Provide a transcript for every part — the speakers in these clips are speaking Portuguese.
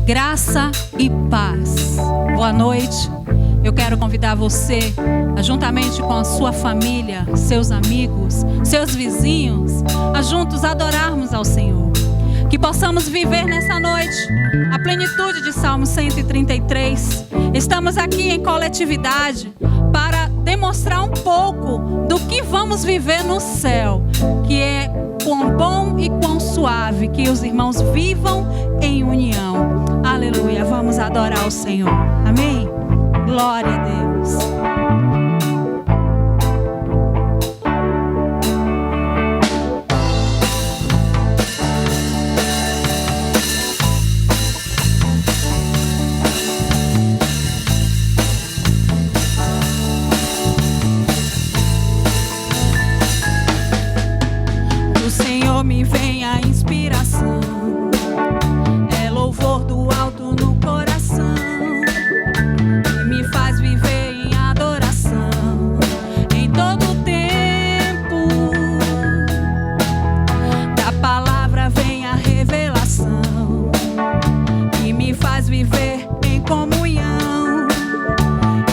Graça e paz. Boa noite. Eu quero convidar você, juntamente com a sua família, seus amigos, seus vizinhos, a juntos adorarmos ao Senhor. Que possamos viver nessa noite a plenitude de Salmo 133. Estamos aqui em coletividade para demonstrar um pouco do que vamos viver no céu, que é quão bom e quão suave que os irmãos vivam em união. Aleluia, vamos adorar o Senhor. Amém? Glória a Deus. Do Senhor me vem a inspiração, é louvor do alto no coração, que me faz viver em adoração em todo tempo. Da palavra vem a revelação, que me faz viver em comunhão,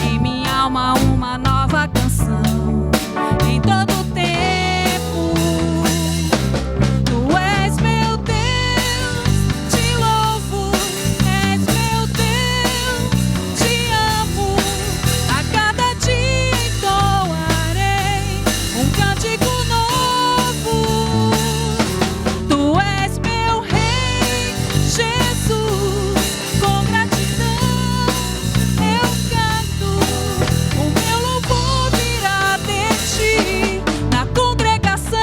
em minha alma uma nova canção em todo tempo. Tu és meu Deus, te louvo, és meu Deus, te amo. A cada dia entoarei um cântico novo. Tu és meu Rei, Jesus, com gratidão eu canto. O meu louvor virá de ti na congregação.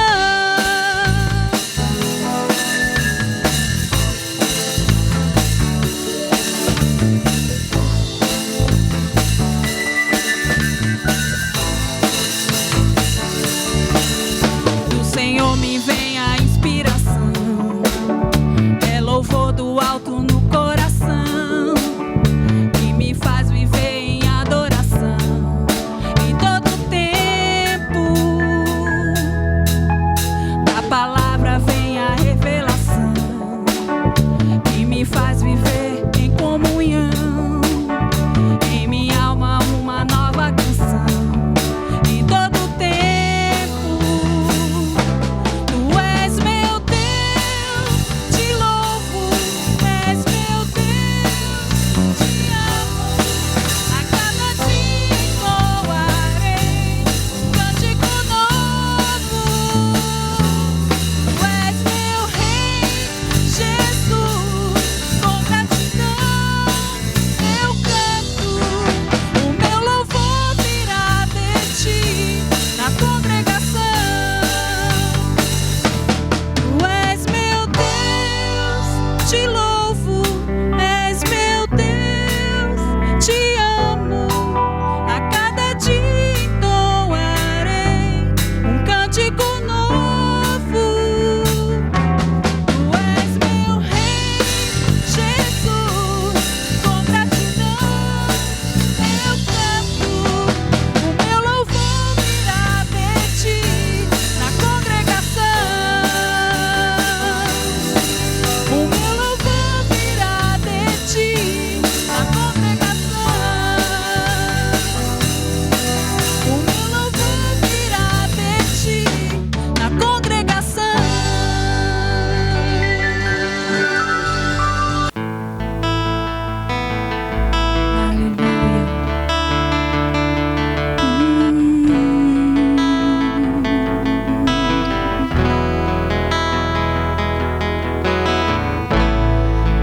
Do Senhor me vem a inspiração, é louvor do alto no coração, que me faz viver em adoração em todo tempo. Da palavra vem a revelação, que me faz viver em comunhão, em minha alma uma nova canção em todo tempo. Tu és meu Deus, te louvo, és meu Deus, te amo. A cada dia entoarei um cântico novo. Tu és meu Rei, Jesus, com gratidão eu canto. O meu louvor virá de ti na congregação. Tu és meu Deus, te louvo, és meu Deus, te amo. A cada dia entoarei um cântico novo. Tu és meu Rei, Jesus, com gratidão eu canto. O meu louvor virá de ti na congregação. O meu louvor virá de ti na congregação. O meu louvor virá de ti na congregação. Aleluia.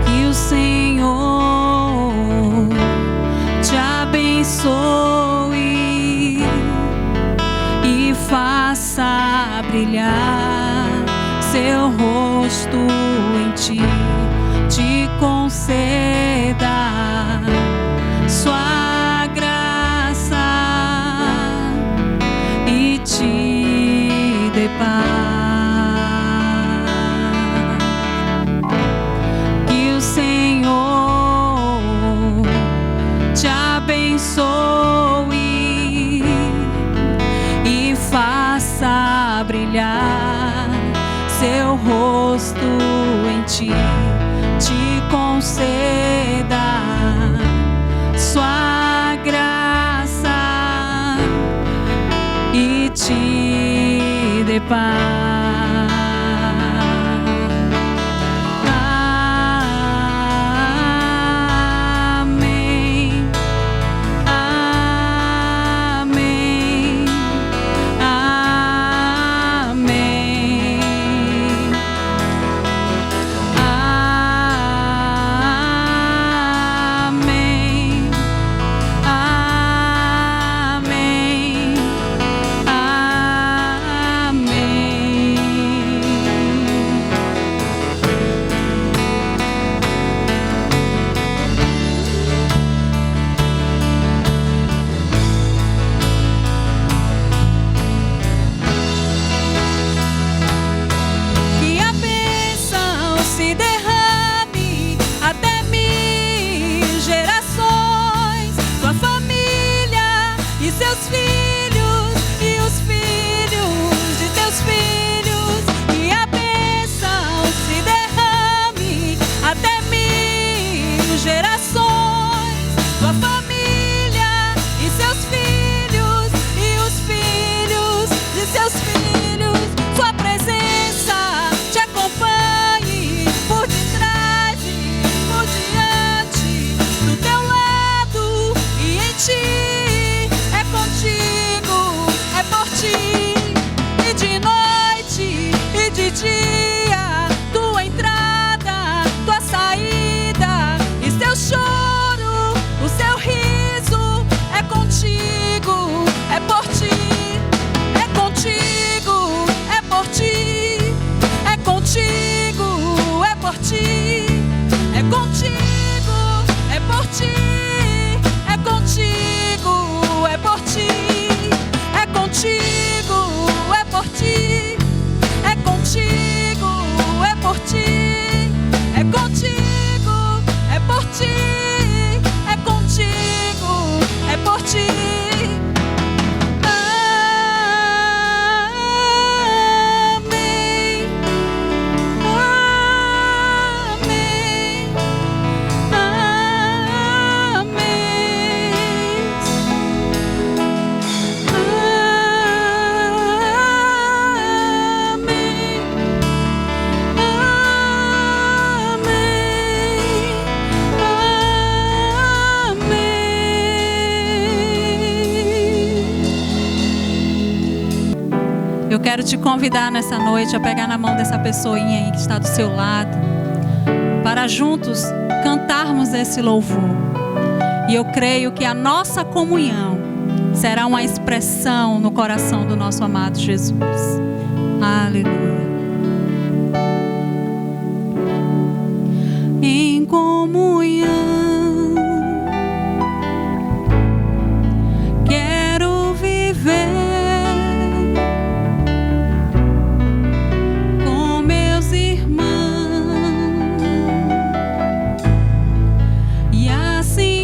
Que o Senhor te abençoe e faça brilhar seu rosto em ti, te conceda sua graça e te dê paz. Que o Senhor te abençoe e faça brilhar seu rosto em ti, te conceda ter paz. Eu quero te convidar nessa noite a pegar na mão dessa pessoinha aí que está do seu lado, para juntos cantarmos esse louvor. E eu creio que a nossa comunhão será uma expressão no coração do nosso amado Jesus. Aleluia. Em comunhão quero viver Diante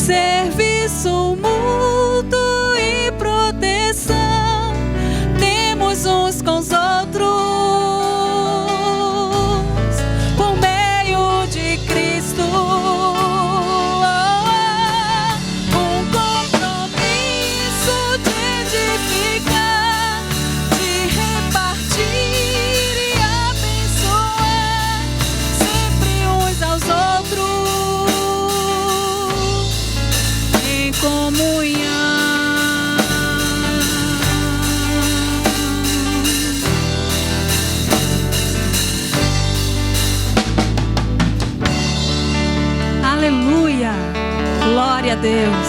serviço mútuo e proteção temos uns com os outros, por meio de Cristo. Um compromisso de edificar, de repartir e abençoar, sempre uns aos outros, em comunhão. Aleluia! Glória a Deus!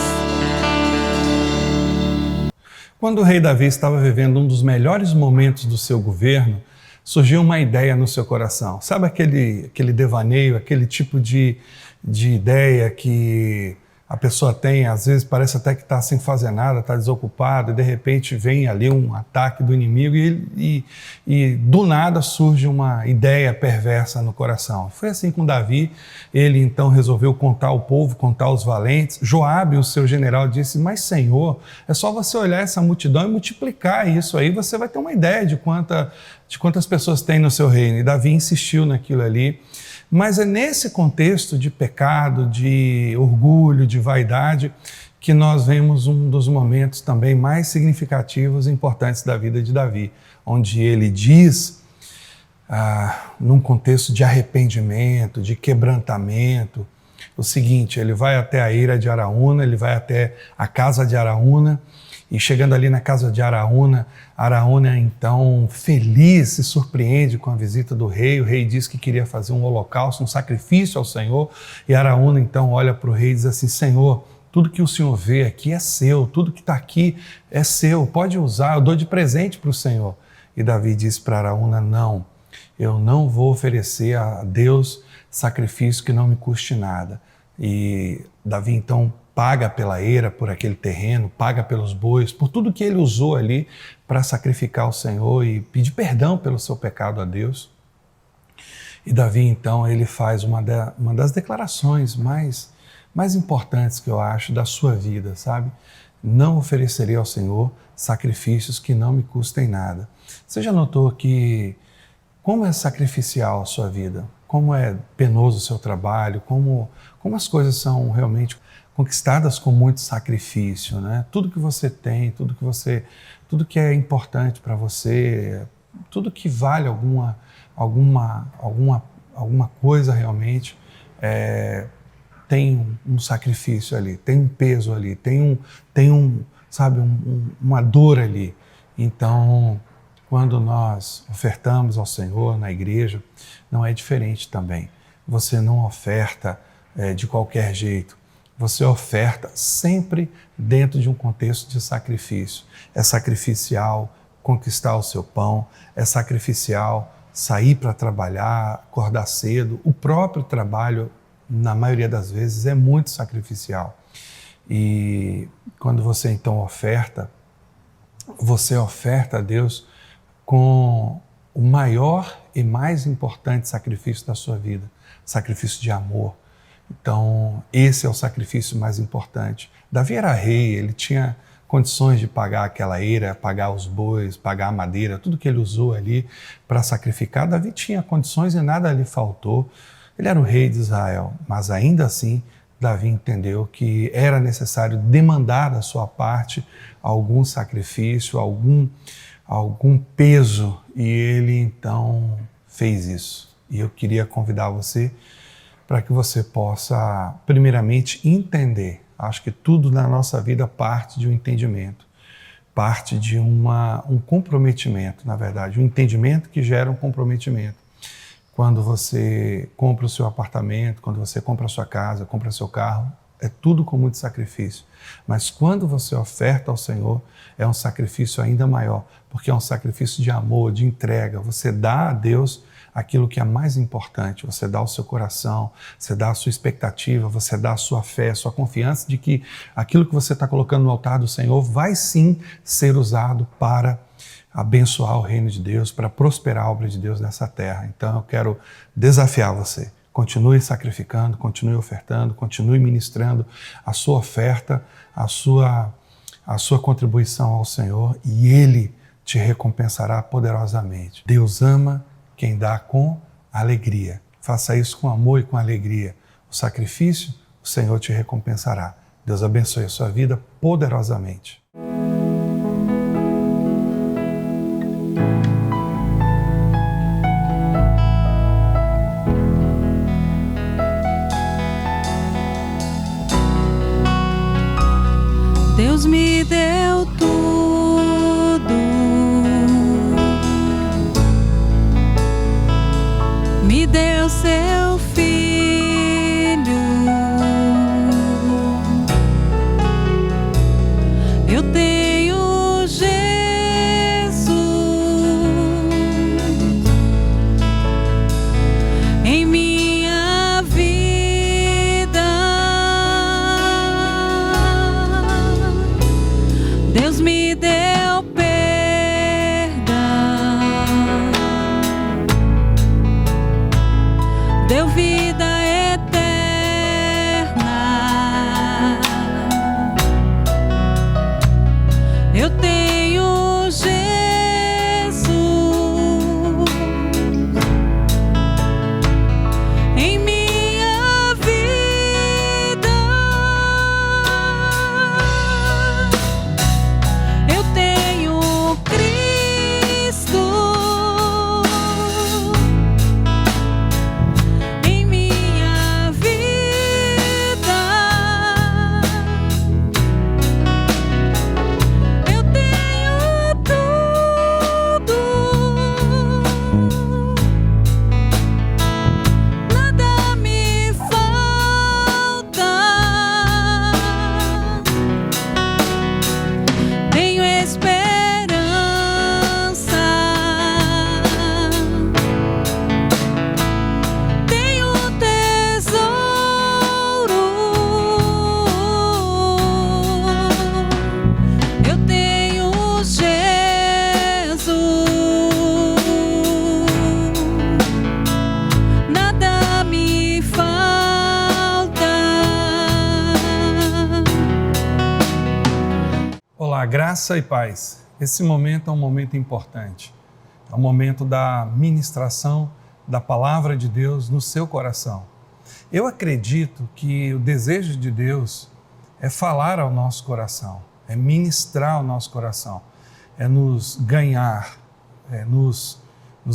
Quando o rei Davi estava vivendo um dos melhores momentos do seu governo, surgiu uma ideia no seu coração. Sabe aquele devaneio, aquele tipo de ideia que a pessoa tem, às vezes parece até que está sem fazer nada, está desocupado, e de repente vem ali um ataque do inimigo e do nada surge uma ideia perversa no coração. Foi assim com Davi. Ele então resolveu contar o povo, contar os valentes. Joabe, o seu general, disse: mas Senhor, é só você olhar essa multidão e multiplicar isso aí, você vai ter uma ideia de quantas pessoas tem no seu reino. E Davi insistiu naquilo ali. Mas é nesse contexto de pecado, de orgulho, de vaidade, que nós vemos um dos momentos também mais significativos e importantes da vida de Davi, onde ele diz, num contexto de arrependimento, de quebrantamento, o seguinte: ele vai até a eira de Araúna, ele vai até a casa de Araúna, e chegando ali na casa de Araúna, Araúna então feliz se surpreende com a visita do rei. O rei diz que queria fazer um holocausto, um sacrifício ao Senhor, e Araúna então olha para o rei e diz assim: Senhor, tudo que o Senhor vê aqui é seu, tudo que está aqui é seu, pode usar, eu dou de presente para o Senhor. E Davi disse para Araúna: não, eu não vou oferecer a Deus sacrifício que não me custe nada. E Davi então paga pela eira, por aquele terreno, paga pelos bois, por tudo que ele usou ali para sacrificar ao Senhor e pedir perdão pelo seu pecado a Deus. E Davi então ele faz uma das declarações mais importantes que eu acho da sua vida, sabe? Não oferecerei ao Senhor sacrifícios que não me custem nada. Você já notou que como é sacrificial a sua vida? Como é penoso o seu trabalho? Como as coisas são realmente conquistadas com muito sacrifício, né? Tudo que você tem, tudo que é importante para você, tudo que vale alguma coisa realmente, tem um sacrifício ali, tem um peso ali, tem uma dor ali. Então, quando nós ofertamos ao Senhor na igreja, não é diferente também. Você não oferta de qualquer jeito. Você oferta sempre dentro de um contexto de sacrifício. É sacrificial conquistar o seu pão, é sacrificial sair para trabalhar, acordar cedo. O próprio trabalho, na maioria das vezes, é muito sacrificial. E quando você então oferta, você oferta a Deus com o maior e mais importante sacrifício da sua vida, sacrifício de amor. Então, esse é o sacrifício mais importante. Davi era rei, ele tinha condições de pagar aquela eira, pagar os bois, pagar a madeira, tudo que ele usou ali para sacrificar. Davi tinha condições e nada lhe faltou. Ele era o rei de Israel, mas ainda assim, Davi entendeu que era necessário demandar da sua parte algum sacrifício, algum peso, e ele então fez isso. E eu queria convidar você para que você possa, primeiramente, entender. Acho que tudo na nossa vida parte de um entendimento, parte de um comprometimento, na verdade, um entendimento que gera um comprometimento. Quando você compra o seu apartamento, quando você compra a sua casa, compra o seu carro, é tudo com muito sacrifício. Mas quando você oferta ao Senhor, é um sacrifício ainda maior, porque é um sacrifício de amor, de entrega. Você dá a Deus aquilo que é mais importante, você dá o seu coração, você dá a sua expectativa, você dá a sua fé, a sua confiança de que aquilo que você está colocando no altar do Senhor vai sim ser usado para abençoar o reino de Deus, para prosperar a obra de Deus nessa terra. Então eu quero desafiar você. Continue sacrificando, continue ofertando, continue ministrando a sua oferta, a sua contribuição ao Senhor, e Ele te recompensará poderosamente. Deus ama quem dá com alegria. Faça isso com amor e com alegria. O sacrifício, o Senhor te recompensará. Deus abençoe a sua vida poderosamente. Deus me deu tudo, me deu seu filho. Eu tenho Jesus em minha vida. Deus me deu perdão, deu vida eterna. Eu tenho Jesus em minha vida. Eu tenho Cristo em minha vida. Eu tenho tudo, nada me falta. Tenho esperança, tenho tesouro. Eu tenho Jesus, nada me falta. Olá, graça e paz. Esse momento é um momento importante. É o momento da ministração da palavra de Deus no seu coração. Eu acredito que o desejo de Deus é falar ao nosso coração, é ministrar ao nosso coração, é nos ganhar, é nos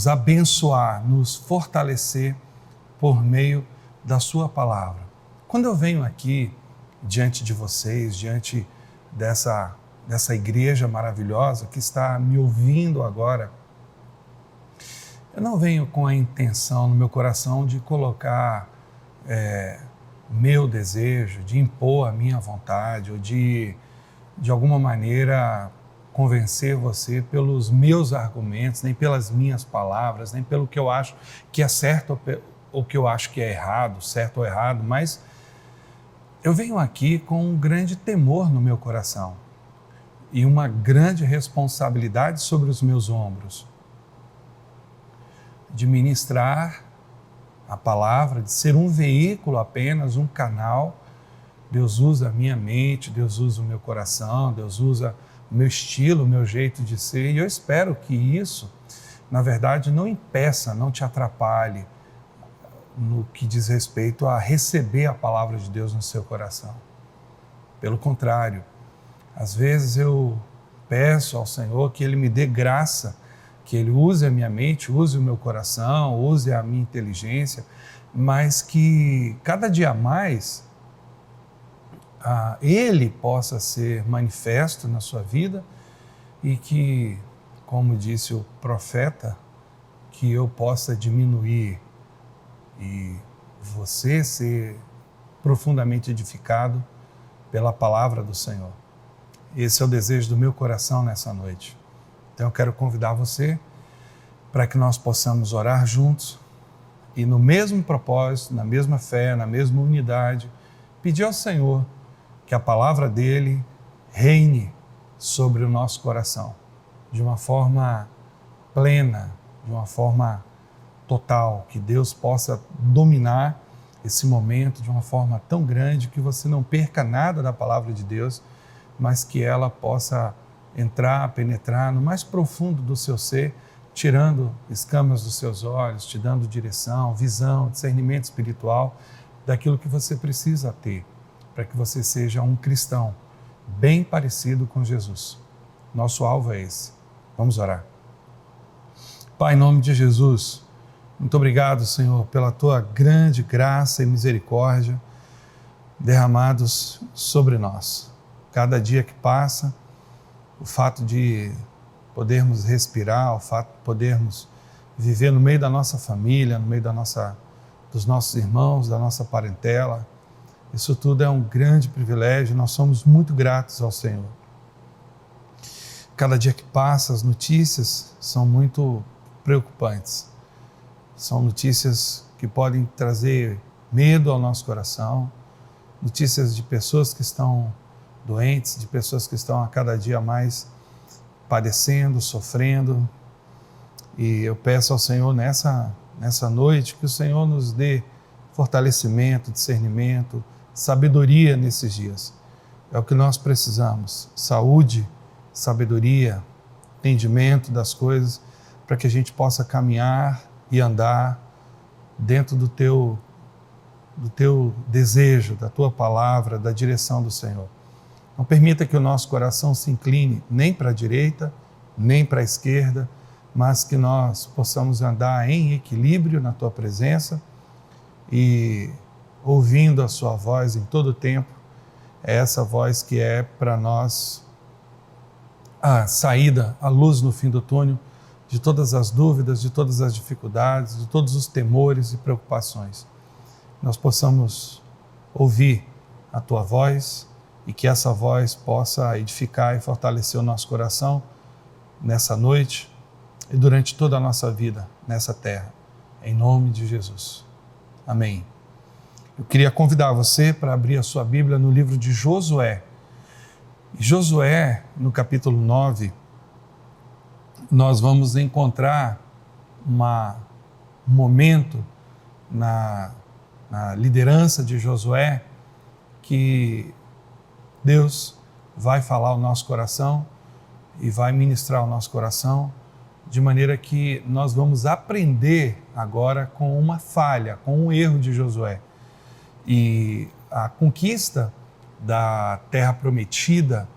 abençoar, nos fortalecer por meio da sua palavra. Quando eu venho aqui diante de vocês, diante dessa igreja maravilhosa que está me ouvindo agora, eu não venho com a intenção no meu coração de colocar meu desejo, de impor a minha vontade ou de alguma maneira convencer você pelos meus argumentos, nem pelas minhas palavras, nem pelo que eu acho que é certo ou que eu acho que é errado, certo ou errado, mas eu venho aqui com um grande temor no meu coração e uma grande responsabilidade sobre os meus ombros de ministrar a palavra, de ser um veículo apenas, um canal. Deus usa a minha mente, Deus usa o meu coração, Deus usa o meu estilo, o meu jeito de ser, e eu espero que isso, na verdade, não impeça, não te atrapalhe no que diz respeito a receber a palavra de Deus no seu coração. Pelo contrário, às vezes eu peço ao Senhor que Ele me dê graça, que Ele use a minha mente, use o meu coração, use a minha inteligência, mas que cada dia mais Ele possa ser manifesto na sua vida e que, como disse o profeta, que eu possa diminuir e você ser profundamente edificado pela palavra do Senhor. Esse é o desejo do meu coração nessa noite. Então eu quero convidar você para que nós possamos orar juntos e no mesmo propósito, na mesma fé, na mesma unidade, pedir ao Senhor que a palavra dele reine sobre o nosso coração de uma forma plena, de uma forma total, que Deus possa dominar esse momento de uma forma tão grande que você não perca nada da palavra de Deus, mas que ela possa entrar, penetrar no mais profundo do seu ser, tirando escamas dos seus olhos, te dando direção, visão, discernimento espiritual daquilo que você precisa ter para que você seja um cristão bem parecido com Jesus. Nosso alvo é esse. Vamos orar. Pai, em nome de Jesus, muito obrigado, Senhor, pela Tua grande graça e misericórdia derramados sobre nós. Cada dia que passa, o fato de podermos respirar, o fato de podermos viver no meio da nossa família, no meio dos nossos irmãos, da nossa parentela, isso tudo é um grande privilégio, nós somos muito gratos ao Senhor. Cada dia que passa, as notícias são muito preocupantes. São notícias que podem trazer medo ao nosso coração, notícias de pessoas que estão doentes, de pessoas que estão a cada dia mais padecendo, sofrendo. E eu peço ao Senhor nessa noite que o Senhor nos dê fortalecimento, discernimento, sabedoria nesses dias. É o que nós precisamos, saúde, sabedoria, entendimento das coisas, para que a gente possa caminhar e andar dentro do teu desejo, da tua palavra, da direção do Senhor. Não permita que o nosso coração se incline nem para a direita, nem para a esquerda, mas que nós possamos andar em equilíbrio na tua presença e ouvindo a sua voz em todo o tempo. É essa voz que é para nós a saída, a luz no fim do túnel de todas as dúvidas, de todas as dificuldades, de todos os temores e preocupações. Nós possamos ouvir a tua voz e que essa voz possa edificar e fortalecer o nosso coração nessa noite e durante toda a nossa vida nessa terra. Em nome de Jesus. Amém. Eu queria convidar você para abrir a sua Bíblia no livro de Josué. Josué, no capítulo 9, nós vamos encontrar um momento na liderança de Josué que Deus vai falar ao nosso coração e vai ministrar ao nosso coração de maneira que nós vamos aprender agora com uma falha, com um erro de Josué. E a conquista da terra prometida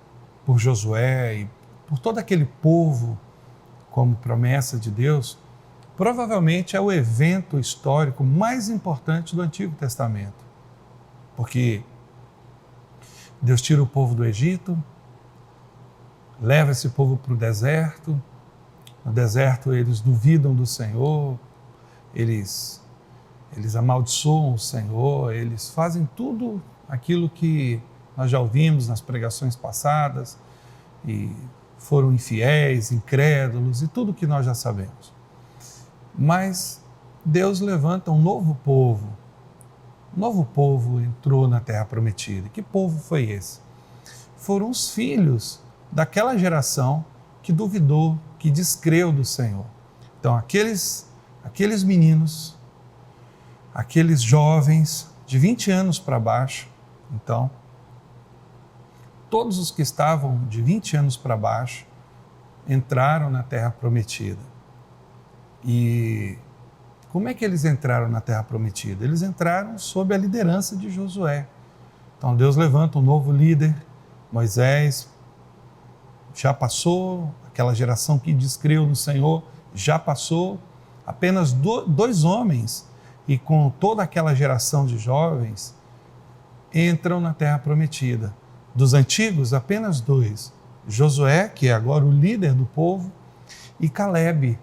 por Josué e por todo aquele povo como promessa de Deus, provavelmente é o evento histórico mais importante do Antigo Testamento. Porque Deus tira o povo do Egito, leva esse povo para o deserto. No deserto eles duvidam do Senhor, eles amaldiçoam o Senhor, eles fazem tudo aquilo que nós já ouvimos nas pregações passadas e foram infiéis, incrédulos e tudo que nós já sabemos. Mas Deus levanta um novo povo. Um novo povo entrou na Terra Prometida. Que povo foi esse? Foram os filhos daquela geração que duvidou, que descreu do Senhor. Então, aqueles meninos, aqueles jovens de 20 anos para baixo, então, todos os que estavam de 20 anos para baixo entraram na Terra Prometida. E como é que eles entraram na Terra Prometida? Eles entraram sob a liderança de Josué. Então Deus levanta um novo líder, Moisés já passou, aquela geração que descreu no Senhor já passou, apenas dois homens e com toda aquela geração de jovens entram na Terra Prometida. Dos antigos, apenas dois, Josué, que é agora o líder do povo, e Calebe.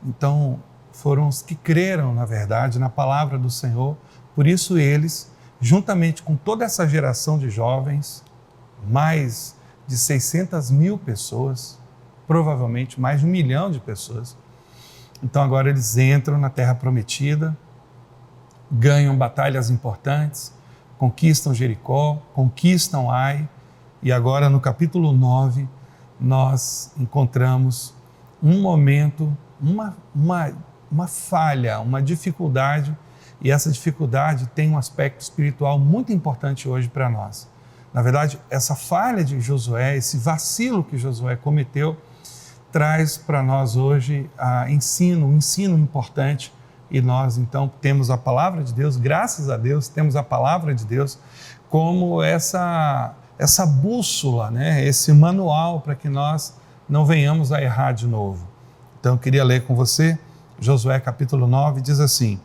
Então, foram os que creram, na verdade, na palavra do Senhor. Por isso eles, juntamente com toda essa geração de jovens, mais de 600 mil pessoas, provavelmente mais de 1 milhão de pessoas. Então agora eles entram na Terra Prometida, ganham batalhas importantes, conquistam Jericó, conquistam Ai, e agora no capítulo 9 nós encontramos um momento, uma uma falha, uma dificuldade, e essa dificuldade tem um aspecto espiritual muito importante hoje para nós. Na verdade, essa falha de Josué, esse vacilo que Josué cometeu, traz para nós hoje um ensino importante, e nós então temos a palavra de Deus, graças a Deus, temos a palavra de Deus como essa bússola, né? Esse manual para que nós não venhamos a errar de novo. Então eu queria ler com você, Josué capítulo 9, diz assim: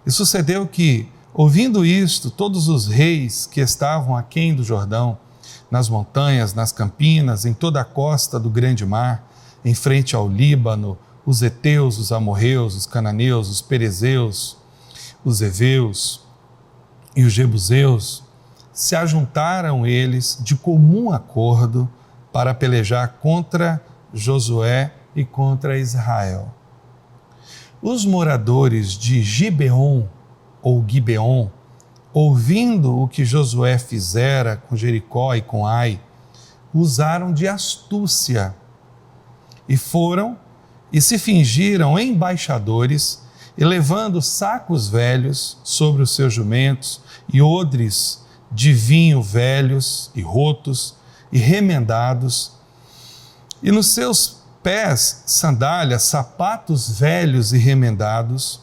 E sucedeu que, ouvindo isto, todos os reis que estavam aquém do Jordão, nas montanhas, nas campinas, em toda a costa do grande mar, em frente ao Líbano, os heteus, os amorreus, os cananeus, os perezeus, os heveus e os jebuseus, se ajuntaram eles de comum acordo para pelejar contra Josué e contra Israel. Os moradores de Gibeon, ou Gibeon, ouvindo o que Josué fizera com Jericó e com Ai, usaram de astúcia e foram e se fingiram embaixadores, e levando sacos velhos sobre os seus jumentos e odres de vinho velhos e rotos e remendados, e nos seus pés sandálias, sapatos velhos e remendados,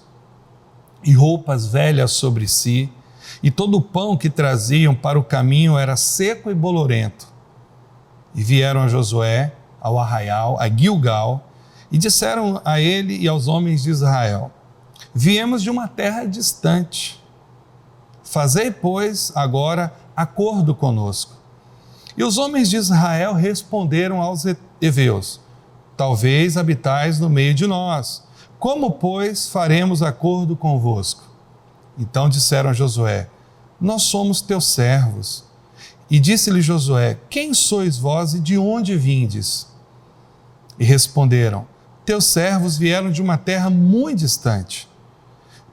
e roupas velhas sobre si, e todo o pão que traziam para o caminho era seco e bolorento. E vieram a Josué, ao arraial, a Gilgal, e disseram a ele e aos homens de Israel: Viemos de uma terra distante. Fazei, pois, agora acordo conosco. E os homens de Israel responderam aos heveus: Talvez habitais no meio de nós. Como, pois, faremos acordo convosco? Então disseram a Josué: Nós somos teus servos. E disse-lhe Josué: Quem sois vós e de onde vindes? E responderam: Teus servos vieram de uma terra muito distante,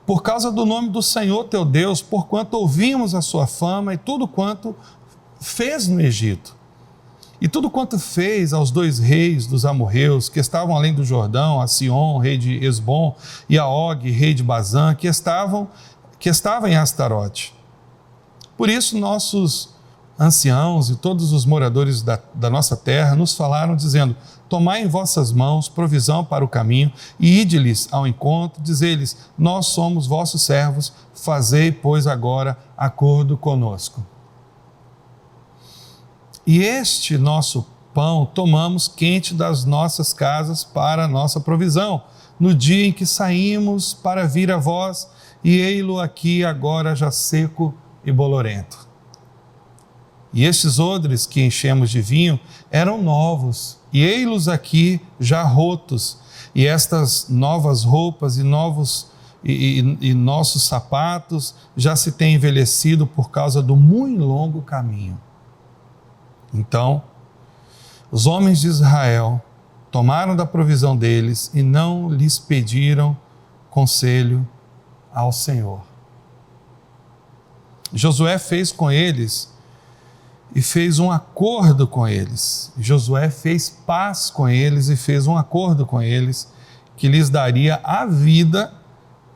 por causa do nome do Senhor teu Deus, porquanto ouvimos a sua fama e tudo quanto fez no Egito. E tudo quanto fez aos 2 reis dos amorreus, que estavam além do Jordão, a Sion, rei de Esbom, e a Og, rei de Bazã, que estava em Astarote. Por isso nossos anciãos e todos os moradores da nossa terra nos falaram, dizendo: Tomai em vossas mãos provisão para o caminho, e ide-lhes ao encontro, dizei-lhes: Nós somos vossos servos, fazei, pois, agora acordo conosco. E este nosso pão tomamos quente das nossas casas para a nossa provisão, no dia em que saímos para vir a vós, e ei-lo aqui agora já seco e bolorento. E estes odres que enchemos de vinho eram novos, e ei-los aqui já rotos, e estas novas roupas e nossos sapatos já se têm envelhecido por causa do muito longo caminho. Então, os homens de Israel tomaram da provisão deles e não lhes pediram conselho ao Senhor. Josué fez com eles e fez um acordo com eles. Josué fez paz com eles e fez um acordo com eles, que lhes daria a vida,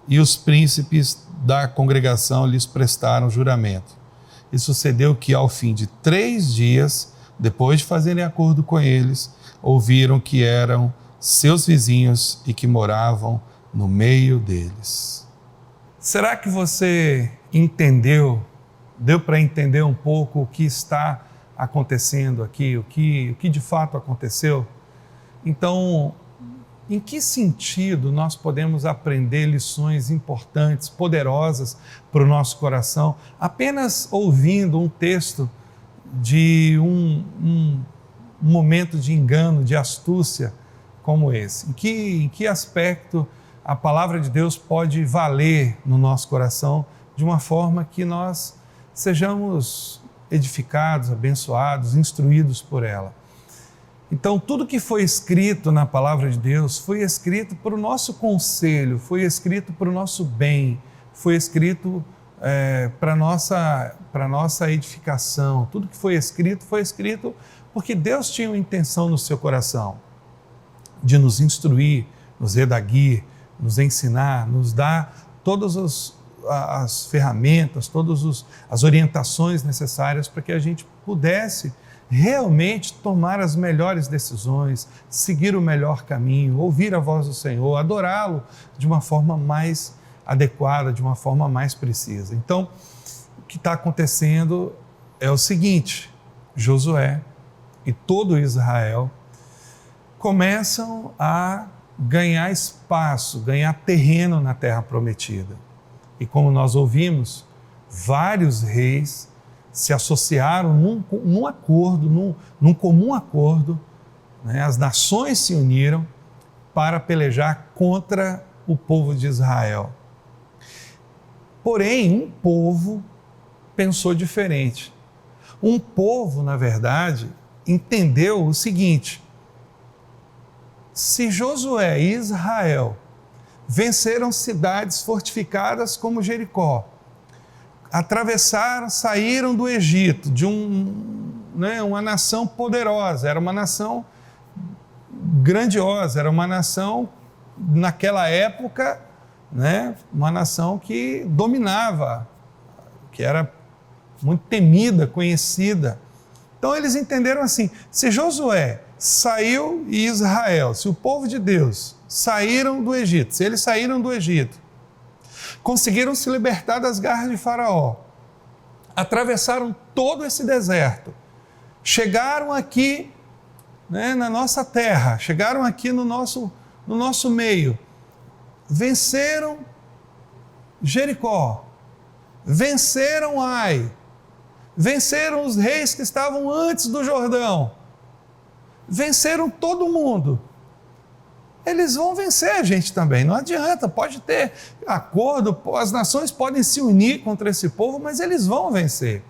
e os príncipes da congregação lhes prestaram juramento. E sucedeu que, ao fim de 3 dias, depois de fazerem acordo com eles, ouviram que eram seus vizinhos e que moravam no meio deles. Será que você entendeu? Deu para entender um pouco o que está acontecendo aqui, o que de fato aconteceu? Então, em que sentido nós podemos aprender lições importantes, poderosas para o nosso coração, apenas ouvindo um texto de um momento de engano, de astúcia como esse? Em que aspecto a palavra de Deus pode valer no nosso coração de uma forma que nós sejamos edificados, abençoados, instruídos por ela? Então, tudo que foi escrito na palavra de Deus foi escrito para o nosso conselho, foi escrito para o nosso bem, foi escrito para a nossa edificação. Tudo que foi escrito porque Deus tinha uma intenção no seu coração de nos instruir, nos redarguir, nos ensinar, nos dar todas as ferramentas, todas as orientações necessárias para que a gente pudesse realmente tomar as melhores decisões, seguir o melhor caminho, ouvir a voz do Senhor, adorá-lo de uma forma mais adequada, de uma forma mais precisa. Então, o que está acontecendo é o seguinte: Josué e todo Israel começam a ganhar espaço, ganhar terreno na terra prometida. E como nós ouvimos, vários reis se associaram num acordo, num comum acordo, né? As nações se uniram para pelejar contra o povo de Israel. Porém, um povo pensou diferente. Um povo, na verdade, entendeu o seguinte: se Josué e Israel venceram cidades fortificadas como Jericó, atravessaram, saíram do Egito, de uma nação poderosa, era uma nação grandiosa, era uma nação, naquela época, né, uma nação que dominava, que era muito temida, conhecida. Então eles entenderam assim: se Josué saiu e Israel, se o povo de Deus saíram do Egito, se eles saíram do Egito, conseguiram se libertar das garras de Faraó, atravessaram todo esse deserto, chegaram aqui, né, na nossa terra, chegaram aqui no nosso meio, venceram Jericó, venceram Ai, venceram os reis que estavam antes do Jordão, venceram todo mundo. Eles vão vencer a gente também, não adianta, pode ter acordo, as nações podem se unir contra esse povo, mas eles vão vencer.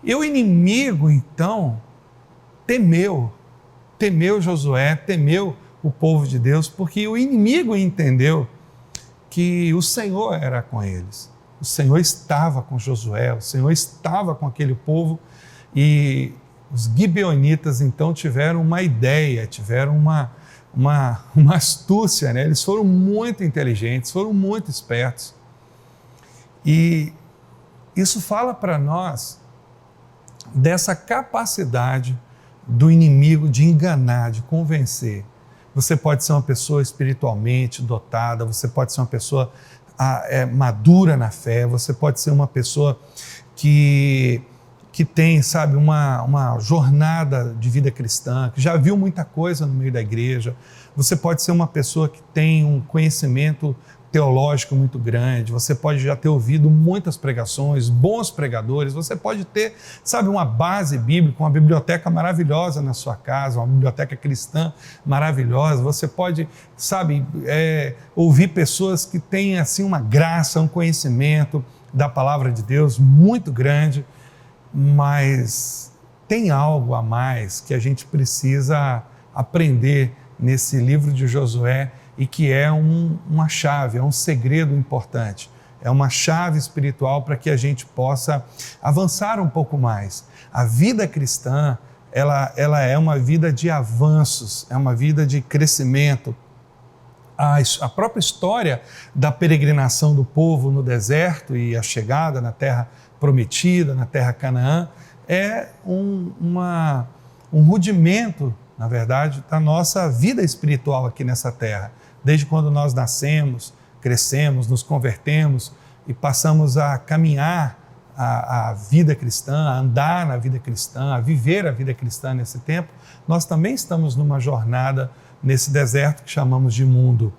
E o inimigo, então, temeu Josué, temeu o povo de Deus, porque o inimigo entendeu que o Senhor era com eles. O Senhor estava com Josué, o Senhor estava com aquele povo, e os gibeonitas então tiveram uma ideia, tiveram uma astúcia, né? Eles foram muito inteligentes, foram muito espertos. E isso fala para nós dessa capacidade do inimigo de enganar, de convencer. Você pode ser uma pessoa espiritualmente dotada, você pode ser uma pessoa madura na fé, você pode ser uma pessoa que tem, sabe, uma jornada de vida cristã, que já viu muita coisa no meio da igreja. Você pode ser uma pessoa que tem um conhecimento teológico muito grande, você pode já ter ouvido muitas pregações, bons pregadores, você pode ter, sabe, uma base bíblica, uma biblioteca maravilhosa na sua casa, uma biblioteca cristã maravilhosa, você pode, sabe, ouvir pessoas que têm, assim, uma graça, um conhecimento da palavra de Deus muito grande, mas tem algo a mais que a gente precisa aprender nesse livro de Josué, e que é uma chave, é um segredo importante, é uma chave espiritual para que a gente possa avançar um pouco mais. A vida cristã, ela é uma vida de avanços, é uma vida de crescimento. A própria história da peregrinação do povo no deserto e a chegada na terra prometida, na terra Canaã, é um rudimento, na verdade, da nossa vida espiritual aqui nessa terra. Desde quando nós nascemos, crescemos, nos convertemos e passamos a caminhar a vida cristã, a andar na vida cristã, a viver a vida cristã nesse tempo, nós também estamos numa jornada nesse deserto que chamamos de mundo.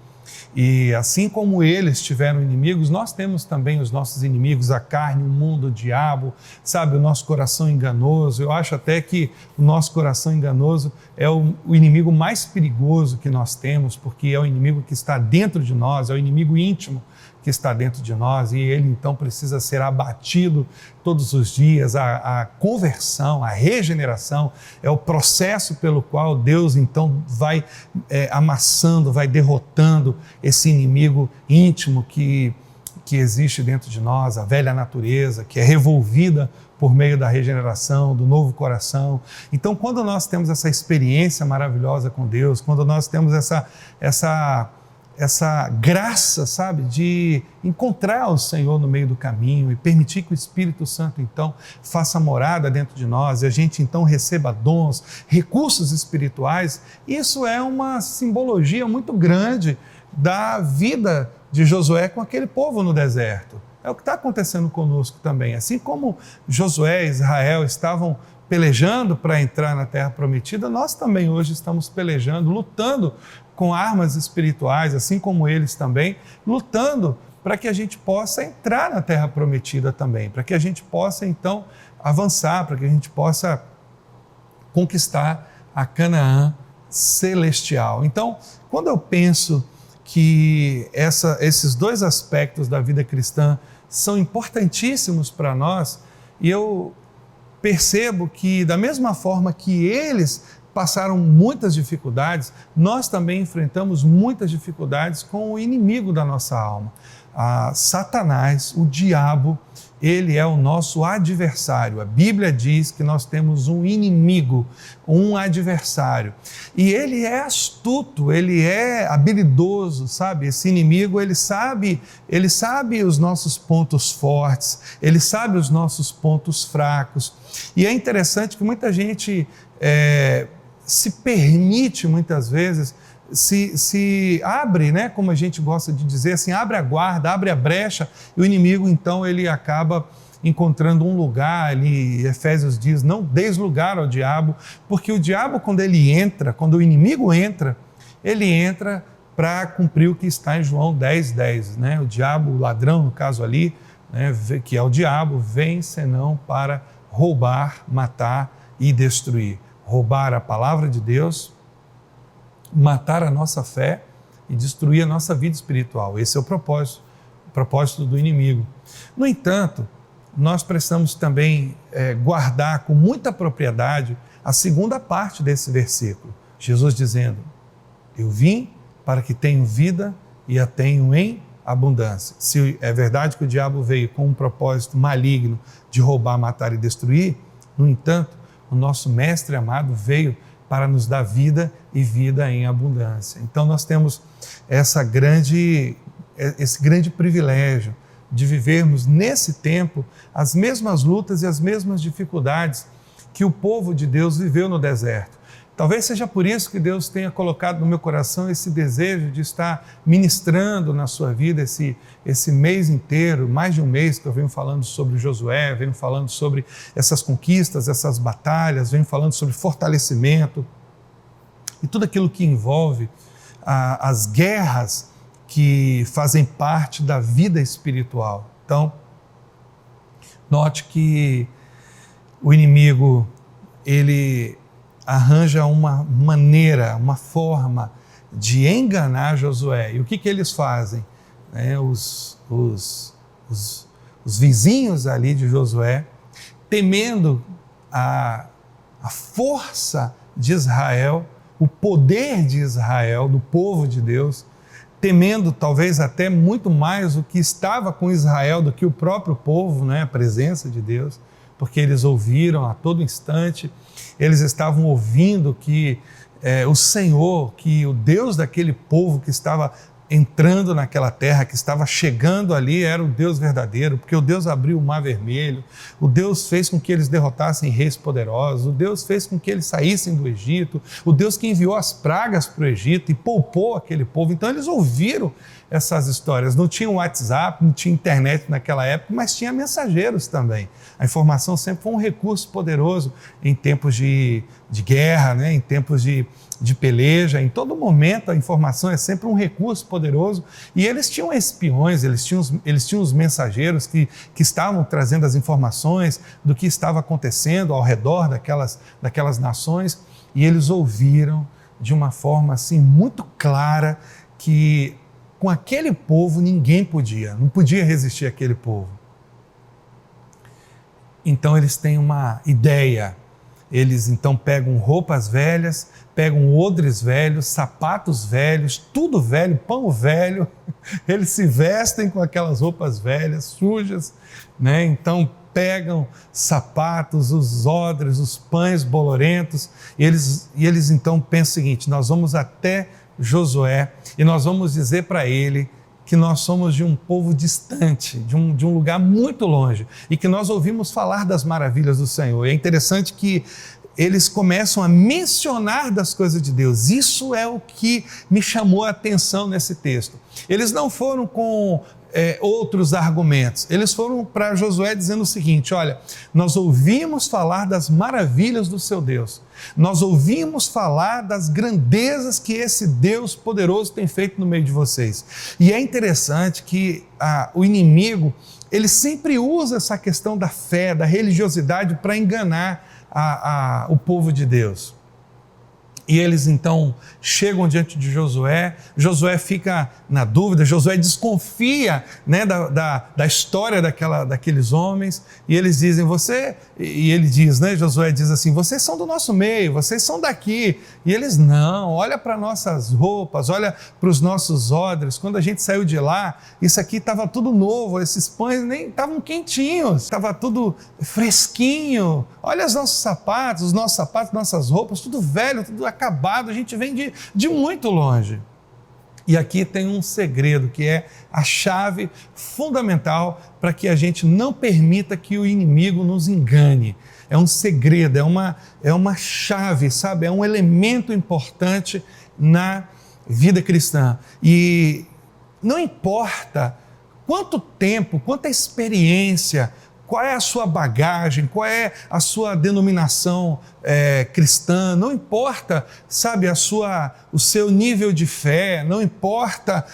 E assim como eles tiveram inimigos, nós temos também os nossos inimigos, a carne, o mundo, o diabo, sabe, o nosso coração enganoso. Eu acho até que o nosso coração enganoso é o inimigo mais perigoso que nós temos, porque é o inimigo que está dentro de nós, é o inimigo íntimo que está dentro de nós, e ele então precisa ser abatido todos os dias. A conversão, a regeneração é o processo pelo qual Deus então vai amassando, vai derrotando esse inimigo íntimo que existe dentro de nós, a velha natureza, que é revolvida por meio da regeneração, do novo coração. Então, quando nós temos essa experiência maravilhosa com Deus, quando nós temos essa essa graça, sabe, de encontrar o Senhor no meio do caminho e permitir que o Espírito Santo, então, faça morada dentro de nós e a gente, então, receba dons, recursos espirituais. Isso é uma simbologia muito grande da vida de Josué com aquele povo no deserto. É o que está acontecendo conosco também. Assim como Josué e Israel estavam pelejando para entrar na Terra Prometida, nós também hoje estamos pelejando, lutando com armas espirituais, assim como eles também, lutando para que a gente possa entrar na Terra Prometida também, para que a gente possa, então, avançar, para que a gente possa conquistar a Canaã celestial. Então, quando eu penso que esses dois aspectos da vida cristã são importantíssimos para nós, e eu percebo que, da mesma forma que eles passaram muitas dificuldades, nós também enfrentamos muitas dificuldades com o inimigo da nossa alma. Satanás, o diabo, ele é o nosso adversário. A Bíblia diz que nós temos um inimigo, um adversário. E ele é astuto, ele é habilidoso, sabe? Esse inimigo, ele sabe os nossos pontos fortes, ele sabe os nossos pontos fracos. E é interessante que muita gente se permite, muitas vezes, se abre, né, como a gente gosta de dizer, assim, abre a guarda, abre a brecha, e o inimigo, então, ele acaba encontrando um lugar, ali, Efésios diz, não deis lugar ao diabo, porque o diabo, quando o inimigo entra, ele entra para cumprir o que está em João 10:10, né? O diabo, o ladrão, no caso ali, né, que é o diabo, vem senão para roubar, matar e destruir. Roubar a palavra de Deus, matar a nossa fé e destruir a nossa vida espiritual. Esse é o propósito do inimigo. No entanto, nós precisamos também guardar com muita propriedade a segunda parte desse versículo. Jesus dizendo, eu vim para que tenham vida e a tenham em abundância. Se é verdade que o diabo veio com um propósito maligno de roubar, matar e destruir, no entanto, o nosso mestre amado veio para nos dar vida e vida em abundância. Então nós temos esse grande privilégio de vivermos nesse tempo as mesmas lutas e as mesmas dificuldades que o povo de Deus viveu no deserto. Talvez seja por isso que Deus tenha colocado no meu coração esse desejo de estar ministrando na sua vida esse mês inteiro, mais de um mês que eu venho falando sobre Josué, venho falando sobre essas conquistas, essas batalhas, venho falando sobre fortalecimento e tudo aquilo que envolve as guerras que fazem parte da vida espiritual. Então, note que o inimigo, ele arranja uma maneira, uma forma de enganar Josué. E o que eles fazem? Os vizinhos ali de Josué, temendo a força de Israel, o poder de Israel, do povo de Deus, temendo talvez até muito mais o que estava com Israel do que o próprio povo, né? A presença de Deus, porque eles ouviram a todo instante, eles estavam ouvindo que o Senhor, que o Deus daquele povo que estava entrando naquela terra, que estava chegando ali, era o Deus verdadeiro, porque o Deus abriu o Mar Vermelho, o Deus fez com que eles derrotassem reis poderosos, o Deus fez com que eles saíssem do Egito, o Deus que enviou as pragas para o Egito e poupou aquele povo. Então eles ouviram essas histórias. Não tinha WhatsApp, não tinha internet naquela época, mas tinha mensageiros também. A informação sempre foi um recurso poderoso em tempos de guerra, né? Em tempos de peleja. Em todo momento a informação é sempre um recurso poderoso, e eles tinham espiões, eles tinham os mensageiros que estavam trazendo as informações do que estava acontecendo ao redor daquelas nações, e eles ouviram de uma forma assim muito clara que com aquele povo ninguém não podia resistir àquele povo. Então eles têm uma ideia. Eles então pegam roupas velhas, pegam odres velhos, sapatos velhos, tudo velho, pão velho, eles se vestem com aquelas roupas velhas, sujas, né? Então pegam sapatos, os odres, os pães bolorentos, e eles então pensam o seguinte: nós vamos até Josué e nós vamos dizer para ele que nós somos de um povo distante, de um lugar muito longe e que nós ouvimos falar das maravilhas do Senhor. E é interessante que eles começam a mencionar das coisas de Deus. Isso é o que me chamou a atenção nesse texto. Eles não foram com outros argumentos. Eles foram para Josué dizendo o seguinte: olha, nós ouvimos falar das maravilhas do seu Deus. Nós ouvimos falar das grandezas que esse Deus poderoso tem feito no meio de vocês. E é interessante que o inimigo, ele sempre usa essa questão da fé, da religiosidade para enganar o povo de Deus. E eles então chegam diante de Josué, Josué fica na dúvida, Josué desconfia, né, da história daqueles homens, e eles dizem, Josué diz assim, vocês são do nosso meio, vocês são daqui, e eles não, olha para nossas roupas, olha para os nossos odres, quando a gente saiu de lá, isso aqui estava tudo novo, esses pães nem estavam quentinhos, estava tudo fresquinho, olha os nossos sapatos, nossas roupas, tudo velho, tudo acabado, a gente vem de muito longe. E aqui tem um segredo que é a chave fundamental para que a gente não permita que o inimigo nos engane. É um segredo, é uma chave, sabe? É um elemento importante na vida cristã. E não importa quanto tempo, quanta experiência, qual é a sua bagagem, qual é a sua denominação cristã, não importa, sabe, o seu nível de fé, não importa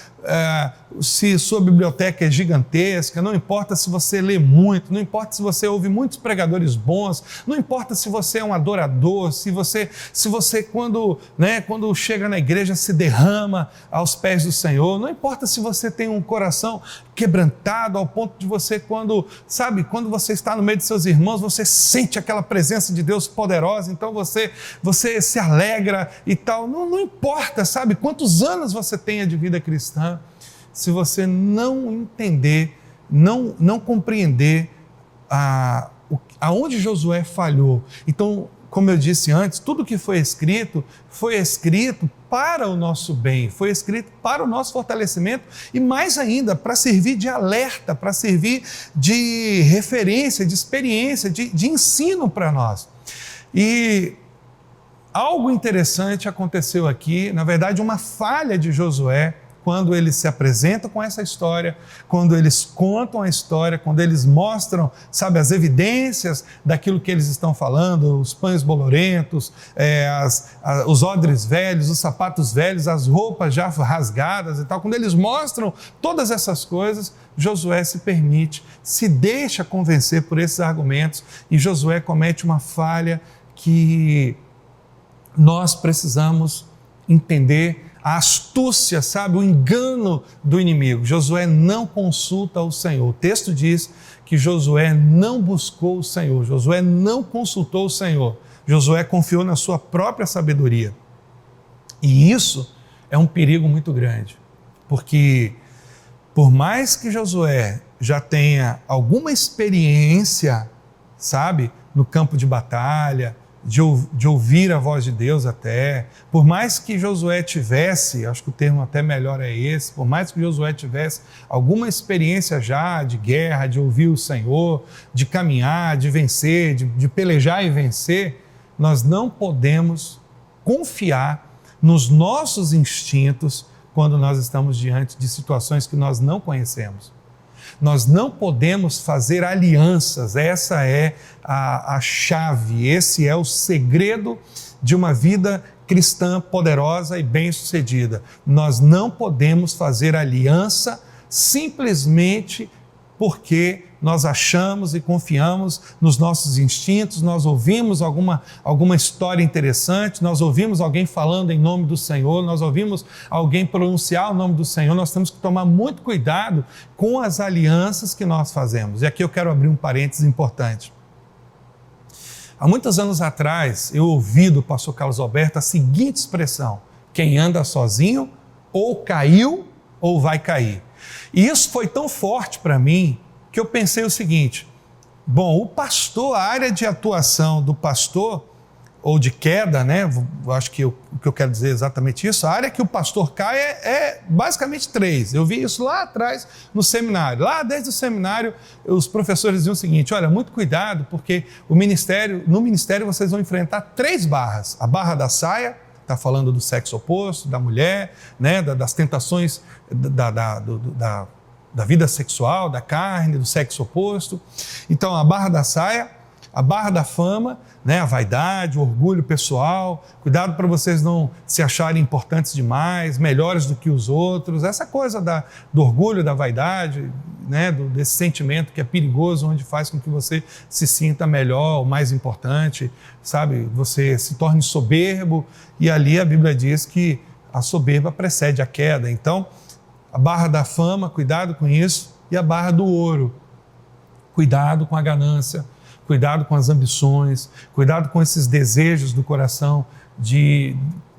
se sua biblioteca é gigantesca, não importa se você lê muito, não importa se você ouve muitos pregadores bons, não importa se você é um adorador, se você quando chega na igreja se derrama aos pés do Senhor, não importa se você tem um coração quebrantado ao ponto de você, quando você está no meio de seus irmãos, você sente aquela presença de Deus poderosa, então você se alegra e tal, não importa, sabe, quantos anos você tenha de vida cristã, se você não entender, não compreender aonde Josué falhou. Então, como eu disse antes, tudo que foi escrito para o nosso bem, foi escrito para o nosso fortalecimento e mais ainda, para servir de alerta, para servir de referência, de experiência, de ensino para nós. E algo interessante aconteceu aqui, na verdade uma falha de Josué, quando eles se apresentam com essa história, quando eles contam a história, quando eles mostram, sabe, as evidências daquilo que eles estão falando, os pães bolorentos, os odres velhos, os sapatos velhos, as roupas já rasgadas e tal, quando eles mostram todas essas coisas, Josué se deixa convencer por esses argumentos e Josué comete uma falha que nós precisamos entender, a astúcia, sabe, o engano do inimigo. Josué não consulta o Senhor. O texto diz que Josué não buscou o Senhor, Josué não consultou o Senhor. Josué confiou na sua própria sabedoria. E isso é um perigo muito grande, porque por mais que Josué já tenha alguma experiência, sabe, no campo de batalha, de ouvir a voz de Deus até, por mais que Josué tivesse, acho que o termo até melhor é esse, por mais que Josué tivesse alguma experiência já de guerra, de ouvir o Senhor, de caminhar, de vencer, de pelejar e vencer, nós não podemos confiar nos nossos instintos quando nós estamos diante de situações que nós não conhecemos. Nós não podemos fazer alianças, essa é a chave, esse é o segredo de uma vida cristã poderosa e bem-sucedida. Nós não podemos fazer aliança simplesmente porque nós achamos e confiamos nos nossos instintos, nós ouvimos alguma história interessante, nós ouvimos alguém falando em nome do Senhor, nós ouvimos alguém pronunciar o nome do Senhor, nós temos que tomar muito cuidado com as alianças que nós fazemos. E aqui eu quero abrir um parênteses importante. Há muitos anos atrás, eu ouvi do pastor Carlos Alberto a seguinte expressão: quem anda sozinho ou caiu ou vai cair. E isso foi tão forte para mim que eu pensei o seguinte: bom, o pastor, a área de atuação do pastor, ou de queda, né? Eu acho que o que eu quero dizer é exatamente isso. A área que o pastor cai é basicamente 3. Eu vi isso lá atrás no seminário. Lá desde o seminário, os professores diziam o seguinte: olha, muito cuidado, porque no ministério vocês vão enfrentar 3 barras. A barra da saia, está falando do sexo oposto, da mulher, né? Das tentações da vida sexual, da carne, do sexo oposto. Então, a barra da saia, a barra da fama, né? A vaidade, o orgulho pessoal, cuidado para vocês não se acharem importantes demais, melhores do que os outros, essa coisa do orgulho, da vaidade, né? Desse sentimento que é perigoso, onde faz com que você se sinta melhor, o mais importante, sabe? Você se torne soberbo, e ali a Bíblia diz que a soberba precede a queda. Então, a barra da fama, cuidado com isso, e a barra do ouro, cuidado com a ganância, cuidado com as ambições, cuidado com esses desejos do coração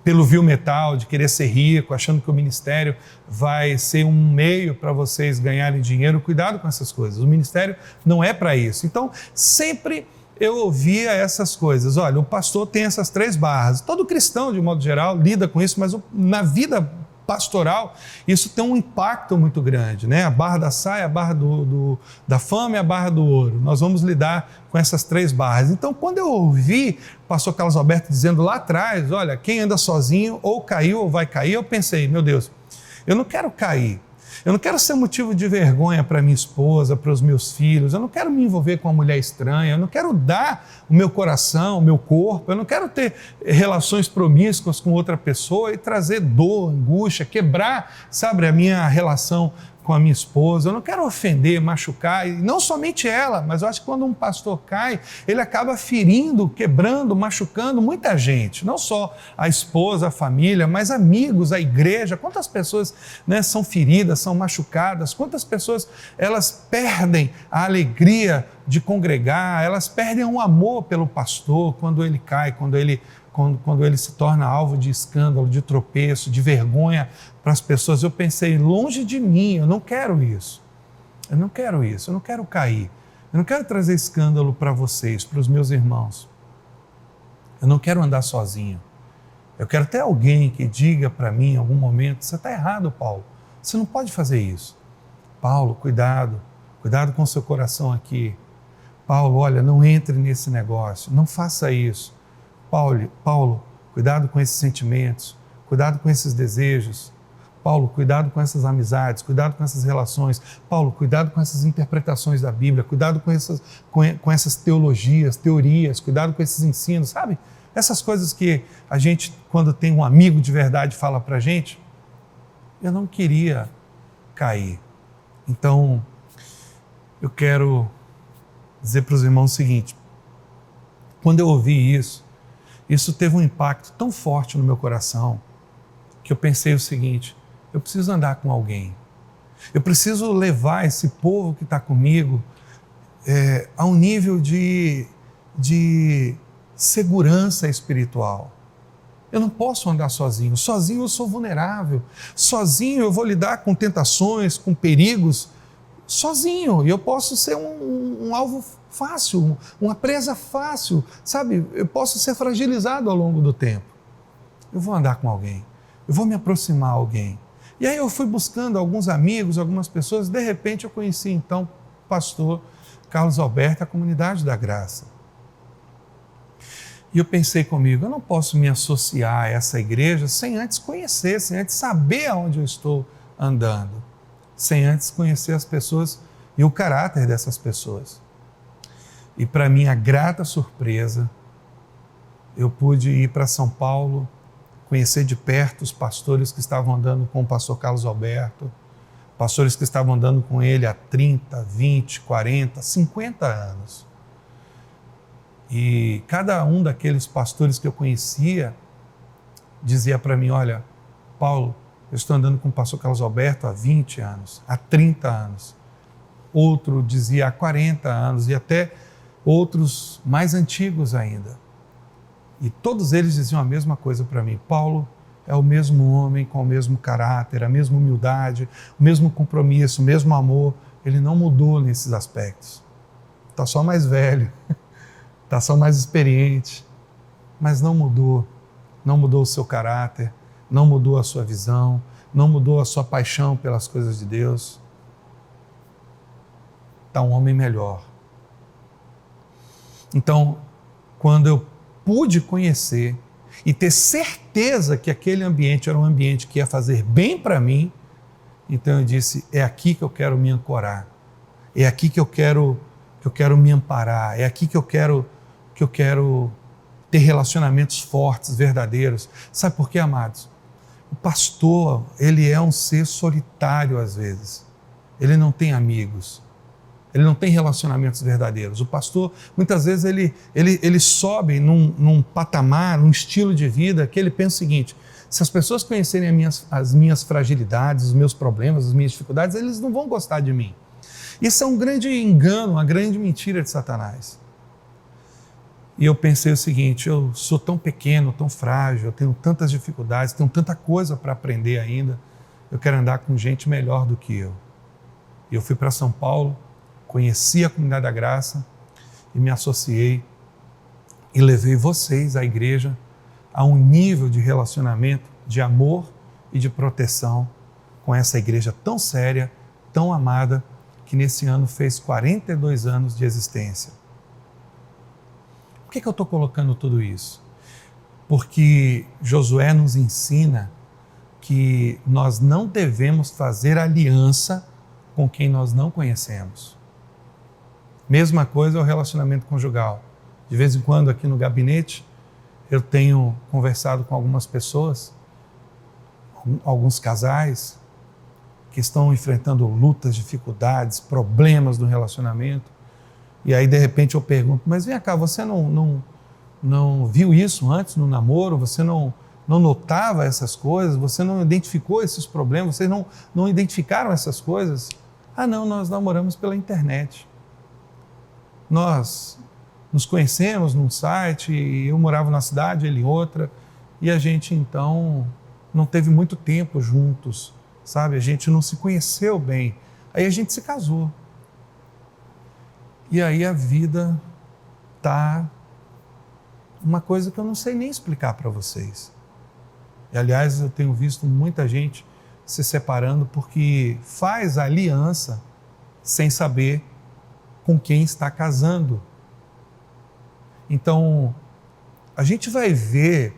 pelo vil metal, de querer ser rico, achando que o ministério vai ser um meio para vocês ganharem dinheiro. Cuidado com essas coisas. O ministério não é para isso. Então, sempre eu ouvia essas coisas. Olha, o pastor tem essas 3 barras. Todo cristão, de modo geral, lida com isso, mas na vida pastoral, isso tem um impacto muito grande, né? A barra da saia, a barra da fama e a barra do ouro. Nós vamos lidar com essas 3 barras. Então, quando eu ouvi o pastor Carlos Alberto dizendo lá atrás, olha, quem anda sozinho ou caiu ou vai cair, eu pensei, meu Deus, eu não quero cair. Eu não quero ser motivo de vergonha para minha esposa, para os meus filhos, eu não quero me envolver com uma mulher estranha, eu não quero dar o meu coração, o meu corpo, eu não quero ter relações promíscuas com outra pessoa e trazer dor, angústia, quebrar, sabe, a minha relação com a minha esposa. Eu não quero ofender, machucar, e não somente ela, mas eu acho que quando um pastor cai, ele acaba ferindo, quebrando, machucando muita gente, não só a esposa, a família, mas amigos, a igreja. Quantas pessoas, né, são feridas, são machucadas, quantas pessoas elas perdem a alegria de congregar, elas perdem o amor pelo pastor quando ele cai, quando ele se torna alvo de escândalo, de tropeço, de vergonha para as pessoas. Eu pensei, longe de mim, eu não quero isso. Eu não quero isso, eu não quero cair. Eu não quero trazer escândalo para vocês, para os meus irmãos. Eu não quero andar sozinho. Eu quero ter alguém que diga para mim em algum momento, você está errado, Paulo. Você não pode fazer isso. Paulo, cuidado com o seu coração aqui. Paulo, olha, não entre nesse negócio, não faça isso. Paulo, cuidado com esses sentimentos, cuidado com esses desejos. Paulo, cuidado com essas amizades, cuidado com essas relações. Paulo, cuidado com essas interpretações da Bíblia, cuidado com essas teorias, cuidado com esses ensinos, sabe? Essas coisas que a gente, quando tem um amigo de verdade, fala pra gente. Eu não queria cair. Então, eu quero dizer para os irmãos o seguinte: quando eu ouvi isso teve um impacto tão forte no meu coração que eu pensei o seguinte: eu preciso andar com alguém, eu preciso levar esse povo que está comigo a um nível de segurança espiritual. Eu não posso andar sozinho. Sozinho eu sou vulnerável. Sozinho eu vou lidar com tentações, com perigos. Sozinho. E eu posso ser um alvo fácil, uma presa fácil, sabe? Eu posso ser fragilizado ao longo do tempo. Eu vou andar com alguém. Eu vou me aproximar a alguém. E aí eu fui buscando alguns amigos, algumas pessoas. De repente eu conheci então o pastor Carlos Alberto, a Comunidade da Graça. E eu pensei comigo, eu não posso me associar a essa igreja sem antes conhecer, sem antes saber aonde eu estou andando, sem antes conhecer as pessoas e o caráter dessas pessoas. E para minha grata surpresa, eu pude ir para São Paulo, conhecer de perto os pastores que estavam andando com o pastor Carlos Alberto, pastores que estavam andando com ele há 30, 20, 40, 50 anos. E cada um daqueles pastores que eu conhecia dizia para mim, olha, Paulo, eu estou andando com o pastor Carlos Alberto há 20 anos, há 30 anos. Outro dizia há 40 anos e até outros mais antigos ainda. E todos eles diziam a mesma coisa para mim. Paulo é o mesmo homem com o mesmo caráter, a mesma humildade, o mesmo compromisso, o mesmo amor. Ele não mudou nesses aspectos. Está só mais velho. Está só mais experiente, mas não mudou o seu caráter, não mudou a sua visão, não mudou a sua paixão pelas coisas de Deus. Está um homem melhor. Então, quando eu pude conhecer e ter certeza que aquele ambiente era um ambiente que ia fazer bem para mim, então eu disse, é aqui que eu quero me ancorar, é aqui que eu quero me amparar, é aqui que eu quero ter relacionamentos fortes, verdadeiros. Sabe por quê, amados? O pastor, ele é um ser solitário às vezes, ele não tem amigos, ele não tem relacionamentos verdadeiros. O pastor, muitas vezes, ele sobe num patamar, num estilo de vida que ele pensa o seguinte, se as pessoas conhecerem as minhas fragilidades, os meus problemas, as minhas dificuldades, eles não vão gostar de mim. Isso é um grande engano, uma grande mentira de Satanás. E eu pensei o seguinte, eu sou tão pequeno, tão frágil, eu tenho tantas dificuldades, tenho tanta coisa para aprender ainda, eu quero andar com gente melhor do que eu. E eu fui para São Paulo, conheci a Comunidade da Graça e me associei e levei vocês, a igreja, a um nível de relacionamento, de amor e de proteção com essa igreja tão séria, tão amada, que nesse ano fez 42 anos de existência. Por que eu estou colocando tudo isso? Porque Josué nos ensina que nós não devemos fazer aliança com quem nós não conhecemos. Mesma coisa é o relacionamento conjugal. De vez em quando aqui no gabinete eu tenho conversado com algumas pessoas, alguns casais que estão enfrentando lutas, dificuldades, problemas no relacionamento. E aí de repente eu pergunto, mas vem cá, você não viu isso antes no namoro? Você não notava essas coisas? Você não identificou esses problemas? Vocês não identificaram essas coisas? Ah não, nós namoramos pela internet. Nós nos conhecemos num site, eu morava numa cidade, ele em outra, e a gente então não teve muito tempo juntos, sabe? A gente não se conheceu bem. Aí a gente se casou. E aí a vida tá uma coisa que eu não sei nem explicar para vocês. E aliás, eu tenho visto muita gente se separando porque faz aliança sem saber com quem está casando. Então, a gente vai ver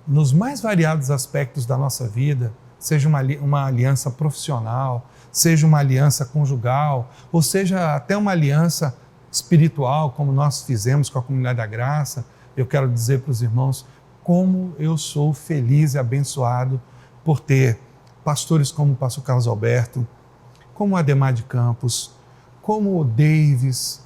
nos mais variados aspectos da nossa vida, seja uma aliança profissional, seja uma aliança conjugal, ou seja até uma aliança espiritual, como nós fizemos com a Comunidade da Graça. Eu quero dizer para os irmãos como eu sou feliz e abençoado por ter pastores como o pastor Carlos Alberto, como Ademar de Campos, como o Davis,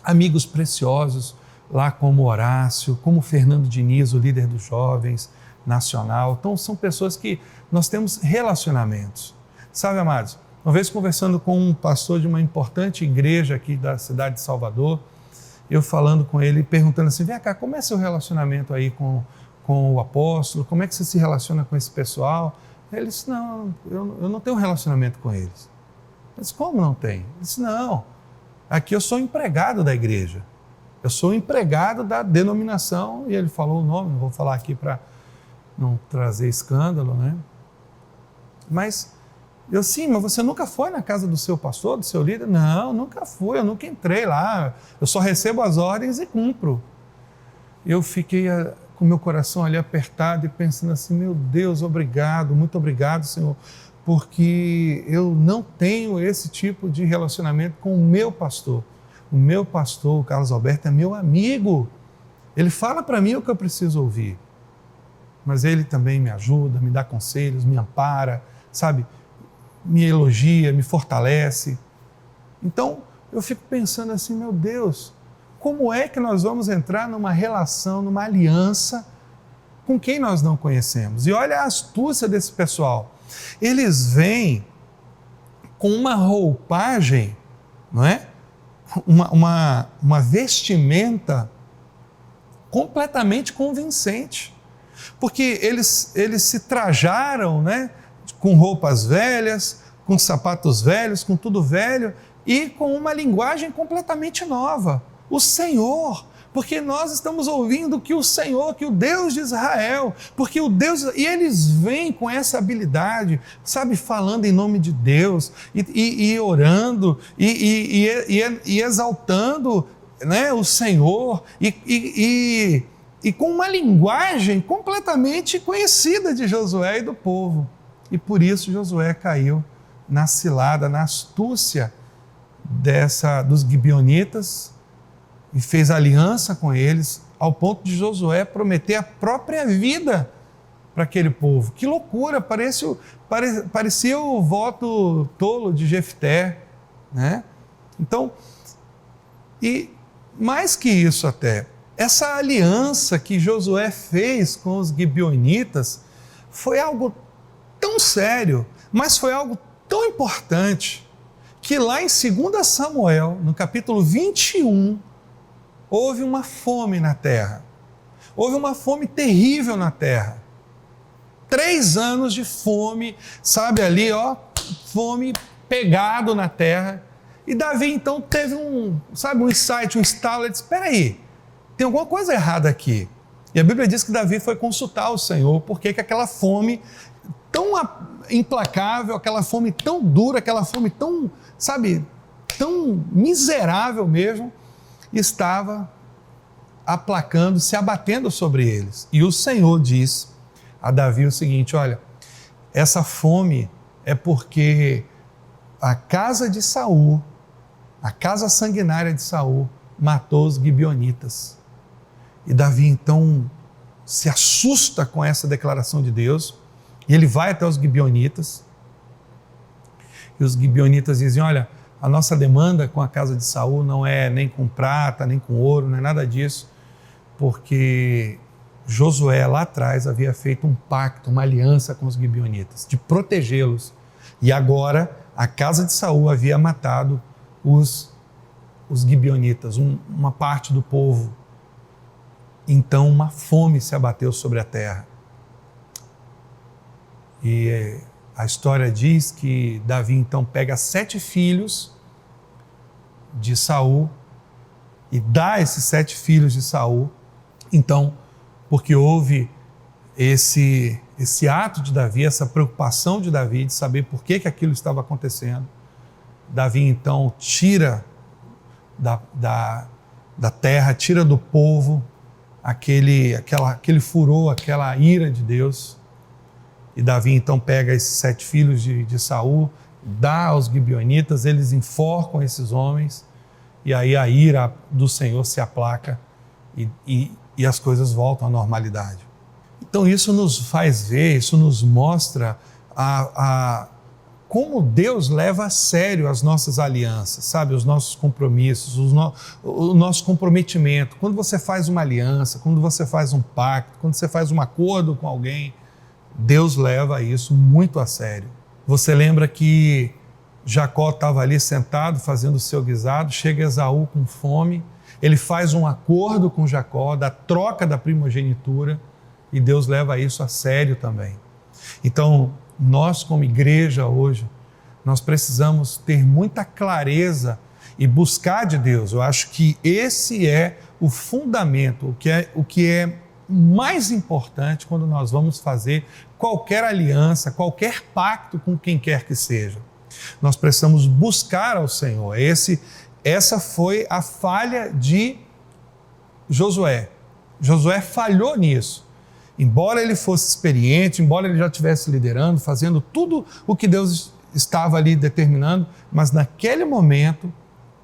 amigos preciosos lá como Horácio, como Fernando Diniz, o líder dos jovens nacional. Então são pessoas que nós temos relacionamentos. Sabe, amados, uma vez conversando com um pastor de uma importante igreja aqui da cidade de Salvador, eu falando com ele, perguntando assim, vem cá, como é seu relacionamento aí com o apóstolo? Como é que você se relaciona com esse pessoal? Ele disse, não, eu não tenho relacionamento com eles. Eu disse, como não tem? Ele disse, não, aqui eu sou empregado da igreja. Eu sou empregado da denominação, e ele falou o nome, não vou falar aqui para não trazer escândalo, né? Mas sim, mas você nunca foi na casa do seu pastor, do seu líder? Não, nunca fui, eu nunca entrei lá, eu só recebo as ordens e cumpro. Eu fiquei com meu coração ali apertado e pensando assim, meu Deus, obrigado, muito obrigado, Senhor, porque eu não tenho esse tipo de relacionamento com o meu pastor. O meu pastor, o Carlos Alberto, é meu amigo. Ele fala para mim o que eu preciso ouvir. Mas ele também me ajuda, me dá conselhos, me ampara, sabe? Me elogia, me fortalece. Então, eu fico pensando assim, meu Deus, como é que nós vamos entrar numa relação, numa aliança com quem nós não conhecemos? E olha a astúcia desse pessoal. Eles vêm com uma roupagem, não é? Uma vestimenta completamente convincente. Porque eles se trajaram, né? Com roupas velhas, com sapatos velhos, com tudo velho e com uma linguagem completamente nova. O Senhor Porque nós estamos ouvindo que o Senhor, que o Deus de Israel, porque o Deus, e eles vêm com essa habilidade, sabe, falando em nome de Deus, e orando, e exaltando, né, o Senhor, e com uma linguagem completamente conhecida de Josué e do povo. E por isso Josué caiu na cilada, na astúcia dos gibeonitas, e fez aliança com eles, ao ponto de Josué prometer a própria vida para aquele povo. Que loucura, parecia o voto tolo de Jefté, né? Então, e mais que isso até, essa aliança que Josué fez com os gibeonitas foi algo tão sério, mas foi algo tão importante, que lá em 2 Samuel, no capítulo 21, houve uma fome na terra. Houve uma fome terrível na terra. 3 anos de fome, sabe ali, ó, fome pegado na terra. E Davi então teve um insight, um estalo, ele disse, espera aí, tem alguma coisa errada aqui. E a Bíblia diz que Davi foi consultar o Senhor, porque aquela fome tão implacável, aquela fome tão dura, aquela fome tão, sabe, tão miserável mesmo, estava aplacando, se abatendo sobre eles. E o Senhor diz a Davi o seguinte, olha, essa fome é porque a casa de Saul, a casa sanguinária de Saul, matou os gibeonitas. E Davi então se assusta com essa declaração de Deus, e ele vai até os gibeonitas, e os gibeonitas dizem, olha, a nossa demanda com a casa de Saul não é nem com prata, nem com ouro, não é nada disso, porque Josué lá atrás havia feito um pacto, uma aliança com os gibeonitas, de protegê-los. E agora a casa de Saul havia matado os gibeonitas, uma parte do povo. Então uma fome se abateu sobre a terra. E a história diz que Davi então pega 7 filhos de Saul e dá esses 7 filhos de Saul. Então, porque houve esse ato de Davi, essa preocupação de Davi de saber por que aquilo estava acontecendo, Davi então tira da terra, tira do povo aquele furor, aquela ira de Deus. E Davi então pega esses 7 filhos de Saul, dá aos gibeonitas, eles enforcam esses homens, e aí a ira do Senhor se aplaca e as coisas voltam à normalidade. Então isso nos faz ver, isso nos mostra como Deus leva a sério as nossas alianças, sabe? Os nossos compromissos, o nosso comprometimento. Quando você faz uma aliança, quando você faz um pacto, quando você faz um acordo com alguém, Deus leva isso muito a sério. Você lembra que Jacó estava ali sentado fazendo o seu guisado, chega Esaú com fome, ele faz um acordo com Jacó da troca da primogenitura e Deus leva isso a sério também. Então, nós como igreja hoje, nós precisamos ter muita clareza e buscar de Deus. Eu acho que esse é o fundamento, o que é mais importante quando nós vamos fazer qualquer aliança, qualquer pacto com quem quer que seja. Nós precisamos buscar ao Senhor. Essa foi a falha de Josué. Josué falhou nisso. Embora ele fosse experiente, embora ele já estivesse liderando, fazendo tudo o que Deus estava ali determinando, mas naquele momento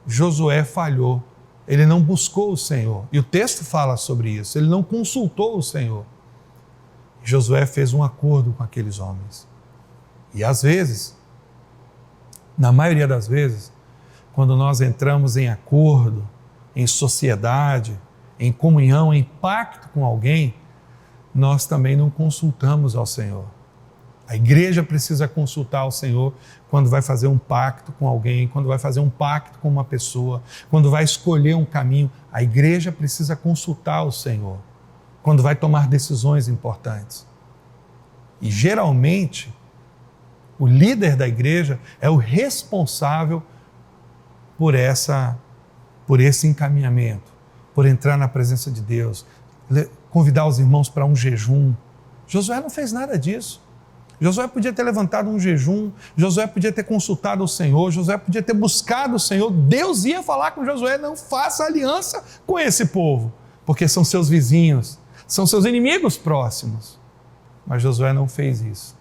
Josué falhou. Ele não buscou o Senhor. E o texto fala sobre isso. Ele não consultou o Senhor. Josué fez um acordo com aqueles homens. E às vezes, na maioria das vezes, quando nós entramos em acordo, em sociedade, em comunhão, em pacto com alguém, nós também não consultamos ao Senhor. A igreja precisa consultar ao Senhor quando vai fazer um pacto com alguém, quando vai fazer um pacto com uma pessoa, quando vai escolher um caminho. A igreja precisa consultar o Senhor quando vai tomar decisões importantes. E geralmente, o líder da igreja é o responsável por esse encaminhamento. por entrar na presença de Deus, convidar os irmãos para um jejum. Josué não fez nada disso. Josué podia ter levantado um jejum, Josué podia ter consultado o Senhor, Josué podia ter buscado o Senhor. Deus ia falar com Josué: não faça aliança com esse povo, porque são seus vizinhos, são seus inimigos próximos. Mas Josué não fez isso.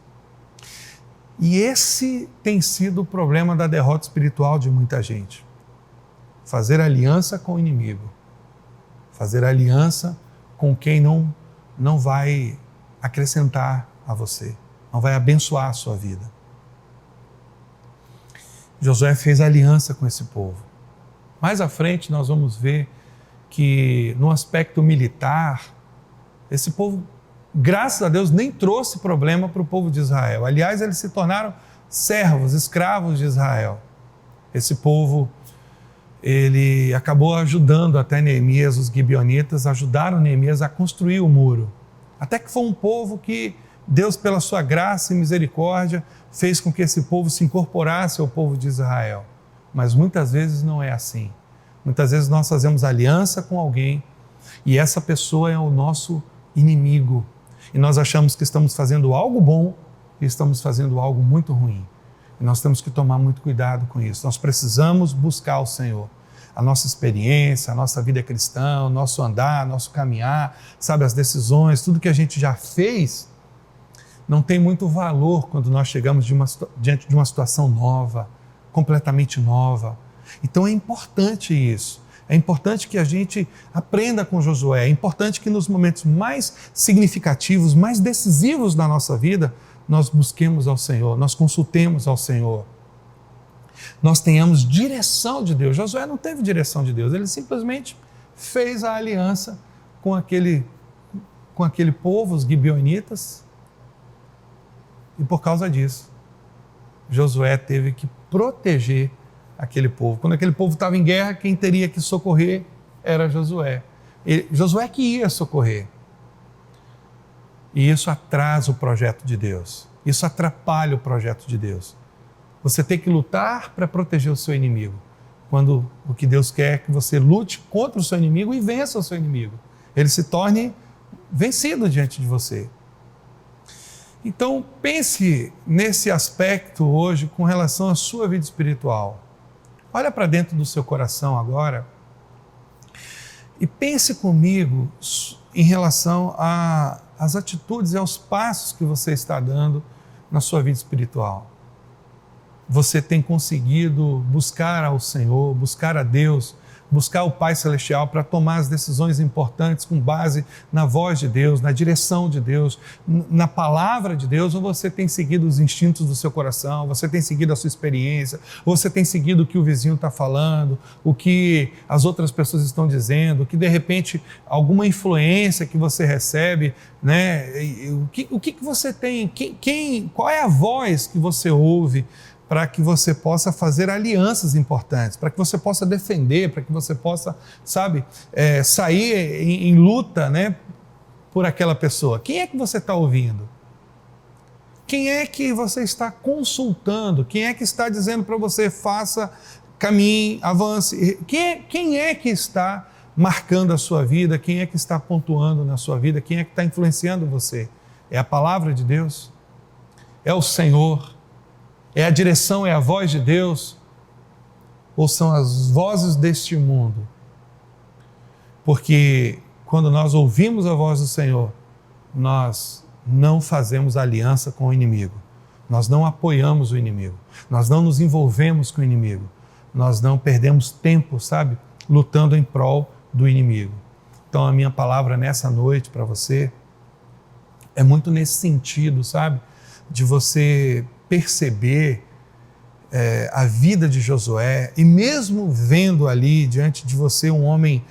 E esse tem sido o problema da derrota espiritual de muita gente. Fazer aliança com o inimigo. Fazer aliança com quem não vai acrescentar a você, não vai abençoar a sua vida. Josué fez aliança com esse povo. Mais à frente nós vamos ver que no aspecto militar, esse povo, graças a Deus, nem trouxe problema para o povo de Israel. Aliás, eles se tornaram servos, escravos de Israel. Esse povo, ele acabou ajudando até Neemias, os gibeonitas ajudaram Neemias a construir o muro. Até que foi um povo que Deus, pela sua graça e misericórdia, fez com que esse povo se incorporasse ao povo de Israel. Mas muitas vezes não é assim. Muitas vezes nós fazemos aliança com alguém e essa pessoa é o nosso inimigo. E nós achamos que estamos fazendo algo bom e estamos fazendo algo muito ruim. E nós temos que tomar muito cuidado com isso. Nós precisamos buscar o Senhor. A nossa experiência, a nossa vida cristã, o nosso andar, nosso caminhar, sabe, as decisões, tudo que a gente já fez, não tem muito valor quando nós chegamos diante de uma situação nova, completamente nova. Então é importante isso. É importante que a gente aprenda com Josué. É importante que nos momentos mais significativos, mais decisivos da nossa vida, nós busquemos ao Senhor, nós consultemos ao Senhor. Nós tenhamos direção de Deus. Josué não teve direção de Deus, ele simplesmente fez a aliança com aquele povo, os gibeonitas, e por causa disso, Josué teve que proteger aquele povo. Quando aquele povo estava em guerra, quem teria que socorrer era Josué. Josué que ia socorrer. E isso atrasa o projeto de Deus. Isso atrapalha o projeto de Deus. Você tem que lutar para proteger o seu inimigo. Quando o que Deus quer é que você lute contra o seu inimigo e vença o seu inimigo. Ele se torne vencido diante de você. Então, pense nesse aspecto hoje com relação à sua vida espiritual. Olha para dentro do seu coração agora e pense comigo em relação às atitudes e aos passos que você está dando na sua vida espiritual. Você tem conseguido buscar ao Senhor, buscar a Deus, buscar o Pai Celestial para tomar as decisões importantes com base na voz de Deus, na direção de Deus, na palavra de Deus, ou você tem seguido os instintos do seu coração, você tem seguido a sua experiência, ou você tem seguido o que o vizinho está falando, o que as outras pessoas estão dizendo, o que de repente alguma influência que você recebe, né? O que você tem, qual é a voz que você ouve para que você possa fazer alianças importantes, para que você possa defender, para que você possa, sabe, sair em luta, né, por aquela pessoa. Quem é que você está ouvindo? Quem é que você está consultando? Quem é que está dizendo para você, faça, caminhe, avance? Quem é que está marcando a sua vida? Quem é que está pontuando na sua vida? Quem é que está influenciando você? É a palavra de Deus? É o Senhor? É a direção, é a voz de Deus? Ou são as vozes deste mundo? Porque quando nós ouvimos a voz do Senhor, nós não fazemos aliança com o inimigo. Nós não apoiamos o inimigo. Nós não nos envolvemos com o inimigo. Nós não perdemos tempo, sabe, lutando em prol do inimigo. Então a minha palavra nessa noite para você é muito nesse sentido, sabe, de você perceber a vida de Josué e mesmo vendo ali diante de você um homem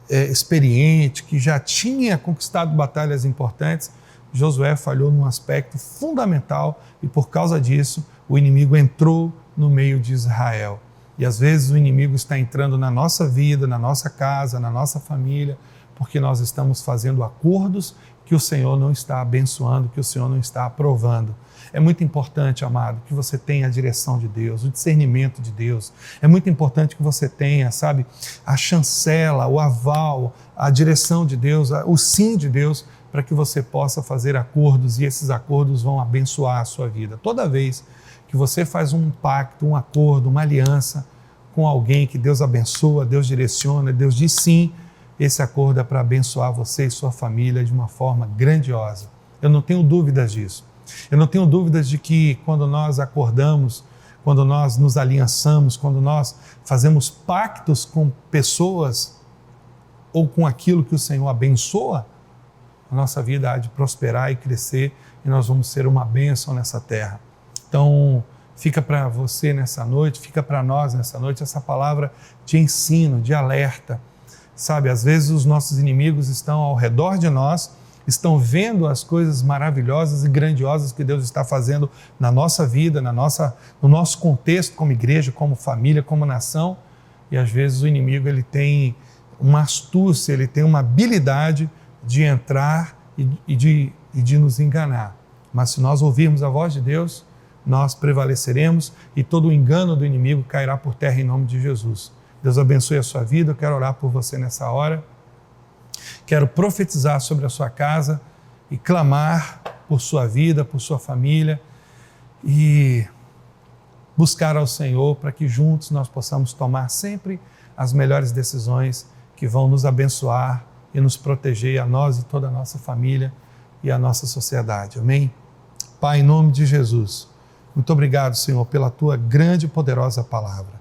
experiente, que já tinha conquistado batalhas importantes, Josué falhou num aspecto fundamental e por causa disso o inimigo entrou no meio de Israel. E às vezes o inimigo está entrando na nossa vida, na nossa casa, na nossa família, porque nós estamos fazendo acordos que o Senhor não está abençoando, que o Senhor não está aprovando. É muito importante, amado, que você tenha a direção de Deus, o discernimento de Deus. É muito importante que você tenha, sabe, a chancela, o aval, a direção de Deus, o sim de Deus, para que você possa fazer acordos e esses acordos vão abençoar a sua vida. Toda vez que você faz um pacto, um acordo, uma aliança com alguém que Deus abençoa, Deus direciona, Deus diz sim, esse acordo é para abençoar você e sua família de uma forma grandiosa. Eu não tenho dúvidas disso. Eu não tenho dúvidas de que quando nós acordamos, quando nós nos aliançamos, quando nós fazemos pactos com pessoas ou com aquilo que o Senhor abençoa, a nossa vida há de prosperar e crescer e nós vamos ser uma bênção nessa terra. Então, fica para você nessa noite, fica para nós nessa noite essa palavra de ensino, de alerta. Sabe, às vezes os nossos inimigos estão ao redor de nós, estão vendo as coisas maravilhosas e grandiosas que Deus está fazendo na nossa vida, no nosso contexto como igreja, como família, como nação. E às vezes o inimigo ele tem uma astúcia, ele tem uma habilidade de entrar e de nos enganar. Mas se nós ouvirmos a voz de Deus, nós prevaleceremos e todo o engano do inimigo cairá por terra em nome de Jesus. Deus abençoe a sua vida, eu quero orar por você nessa hora. Quero profetizar sobre a sua casa e clamar por sua vida, por sua família e buscar ao Senhor para que juntos nós possamos tomar sempre as melhores decisões que vão nos abençoar e nos proteger a nós e toda a nossa família e a nossa sociedade. Amém? Pai, em nome de Jesus, muito obrigado, Senhor, pela tua grande e poderosa palavra.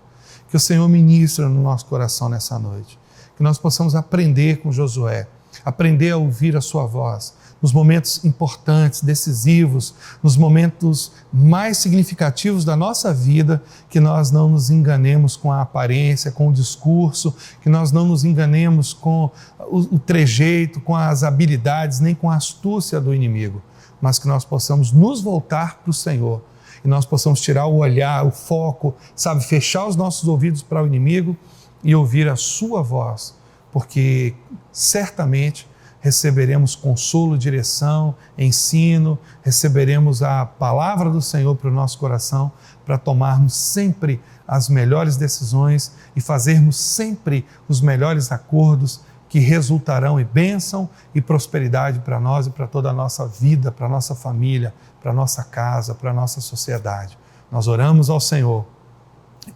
Que o Senhor ministre no nosso coração nessa noite. Que nós possamos aprender com Josué, aprender a ouvir a sua voz, nos momentos importantes, decisivos, nos momentos mais significativos da nossa vida, que nós não nos enganemos com a aparência, com o discurso, que nós não nos enganemos com o trejeito, com as habilidades, nem com a astúcia do inimigo, mas que nós possamos nos voltar para o Senhor e nós possamos tirar o olhar, o foco, sabe, fechar os nossos ouvidos para o inimigo e ouvir a sua voz, porque certamente receberemos consolo, direção, ensino, receberemos a palavra do Senhor para o nosso coração, para tomarmos sempre as melhores decisões e fazermos sempre os melhores acordos que resultarão em bênção e prosperidade para nós e para toda a nossa vida, para a nossa família, para a nossa casa, para a nossa sociedade. Nós oramos ao Senhor,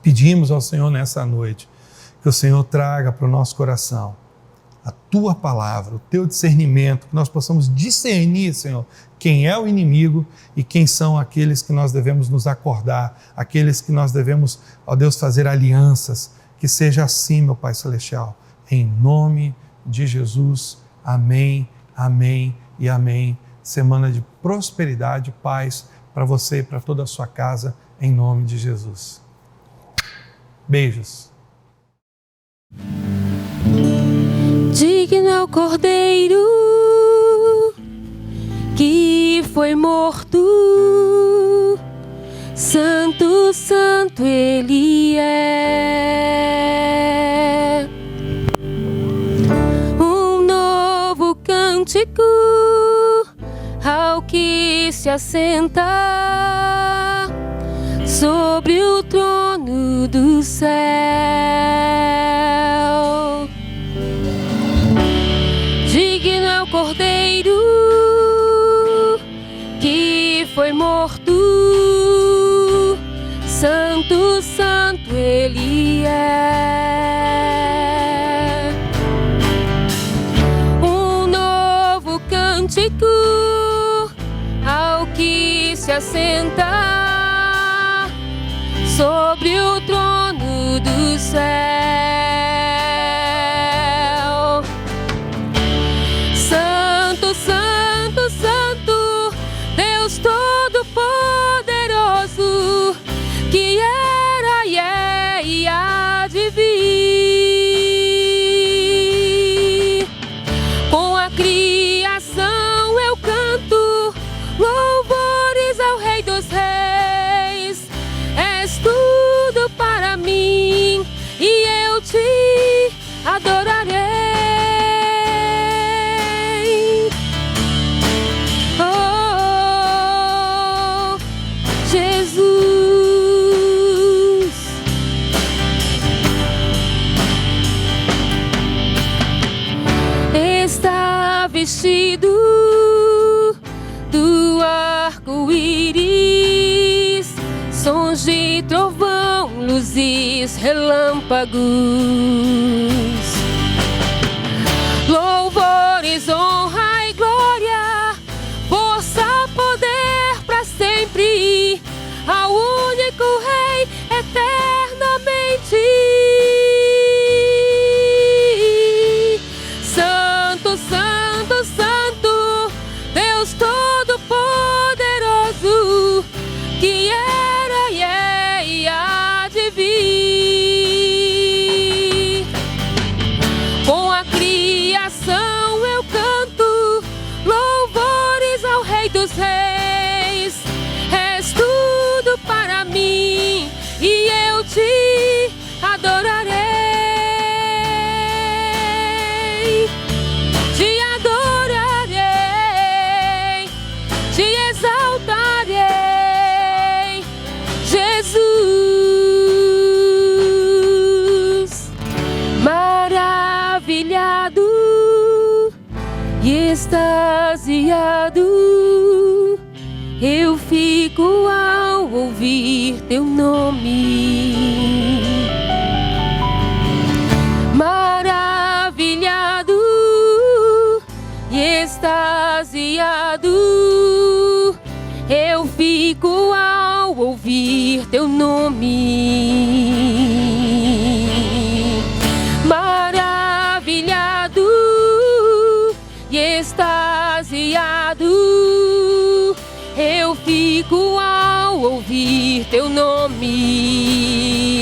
pedimos ao Senhor nessa noite que o Senhor traga para o nosso coração a tua palavra, o teu discernimento, que nós possamos discernir, Senhor, quem é o inimigo e quem são aqueles que nós devemos nos acordar, aqueles que nós devemos, ó Deus, fazer alianças. Que seja assim, meu Pai Celestial, em nome de Jesus. Amém, amém e amém. Semana de prosperidade e paz para você e para toda a sua casa, em nome de Jesus. Beijos. Digno é o Cordeiro que foi morto, santo, santo ele é. Um novo cântico ao que se assenta sobre o trono do céu. Digno é o Cordeiro que foi morto, santo, santo ele é. Um novo cântico ao que se assenta sobre o trono do céu. Santo, santo, santo, Deus Todo-Poderoso, que era e é e há de vir. Com a criação eu canto louvores ao Rei dos Reis. És tudo para vestido do arco-íris, sons de trovão, luzes, relâmpagos, louvores, honra e glória, força, poder para sempre, ao único Rei eternamente. Santo, Santo, Santo, Deus Todo-Poderoso, que era e é e há de vir. Com a criação eu canto louvores ao Rei dos Reis. És tudo para mim e eu te adorarei. Te adorarei, te exaltarei, Jesus. Maravilhado e extasiado eu fico ao ouvir teu nome. Maravilhado e extasiado eu fico ao ouvir teu nome. Maravilhado e extasiado eu fico ao ouvir teu nome.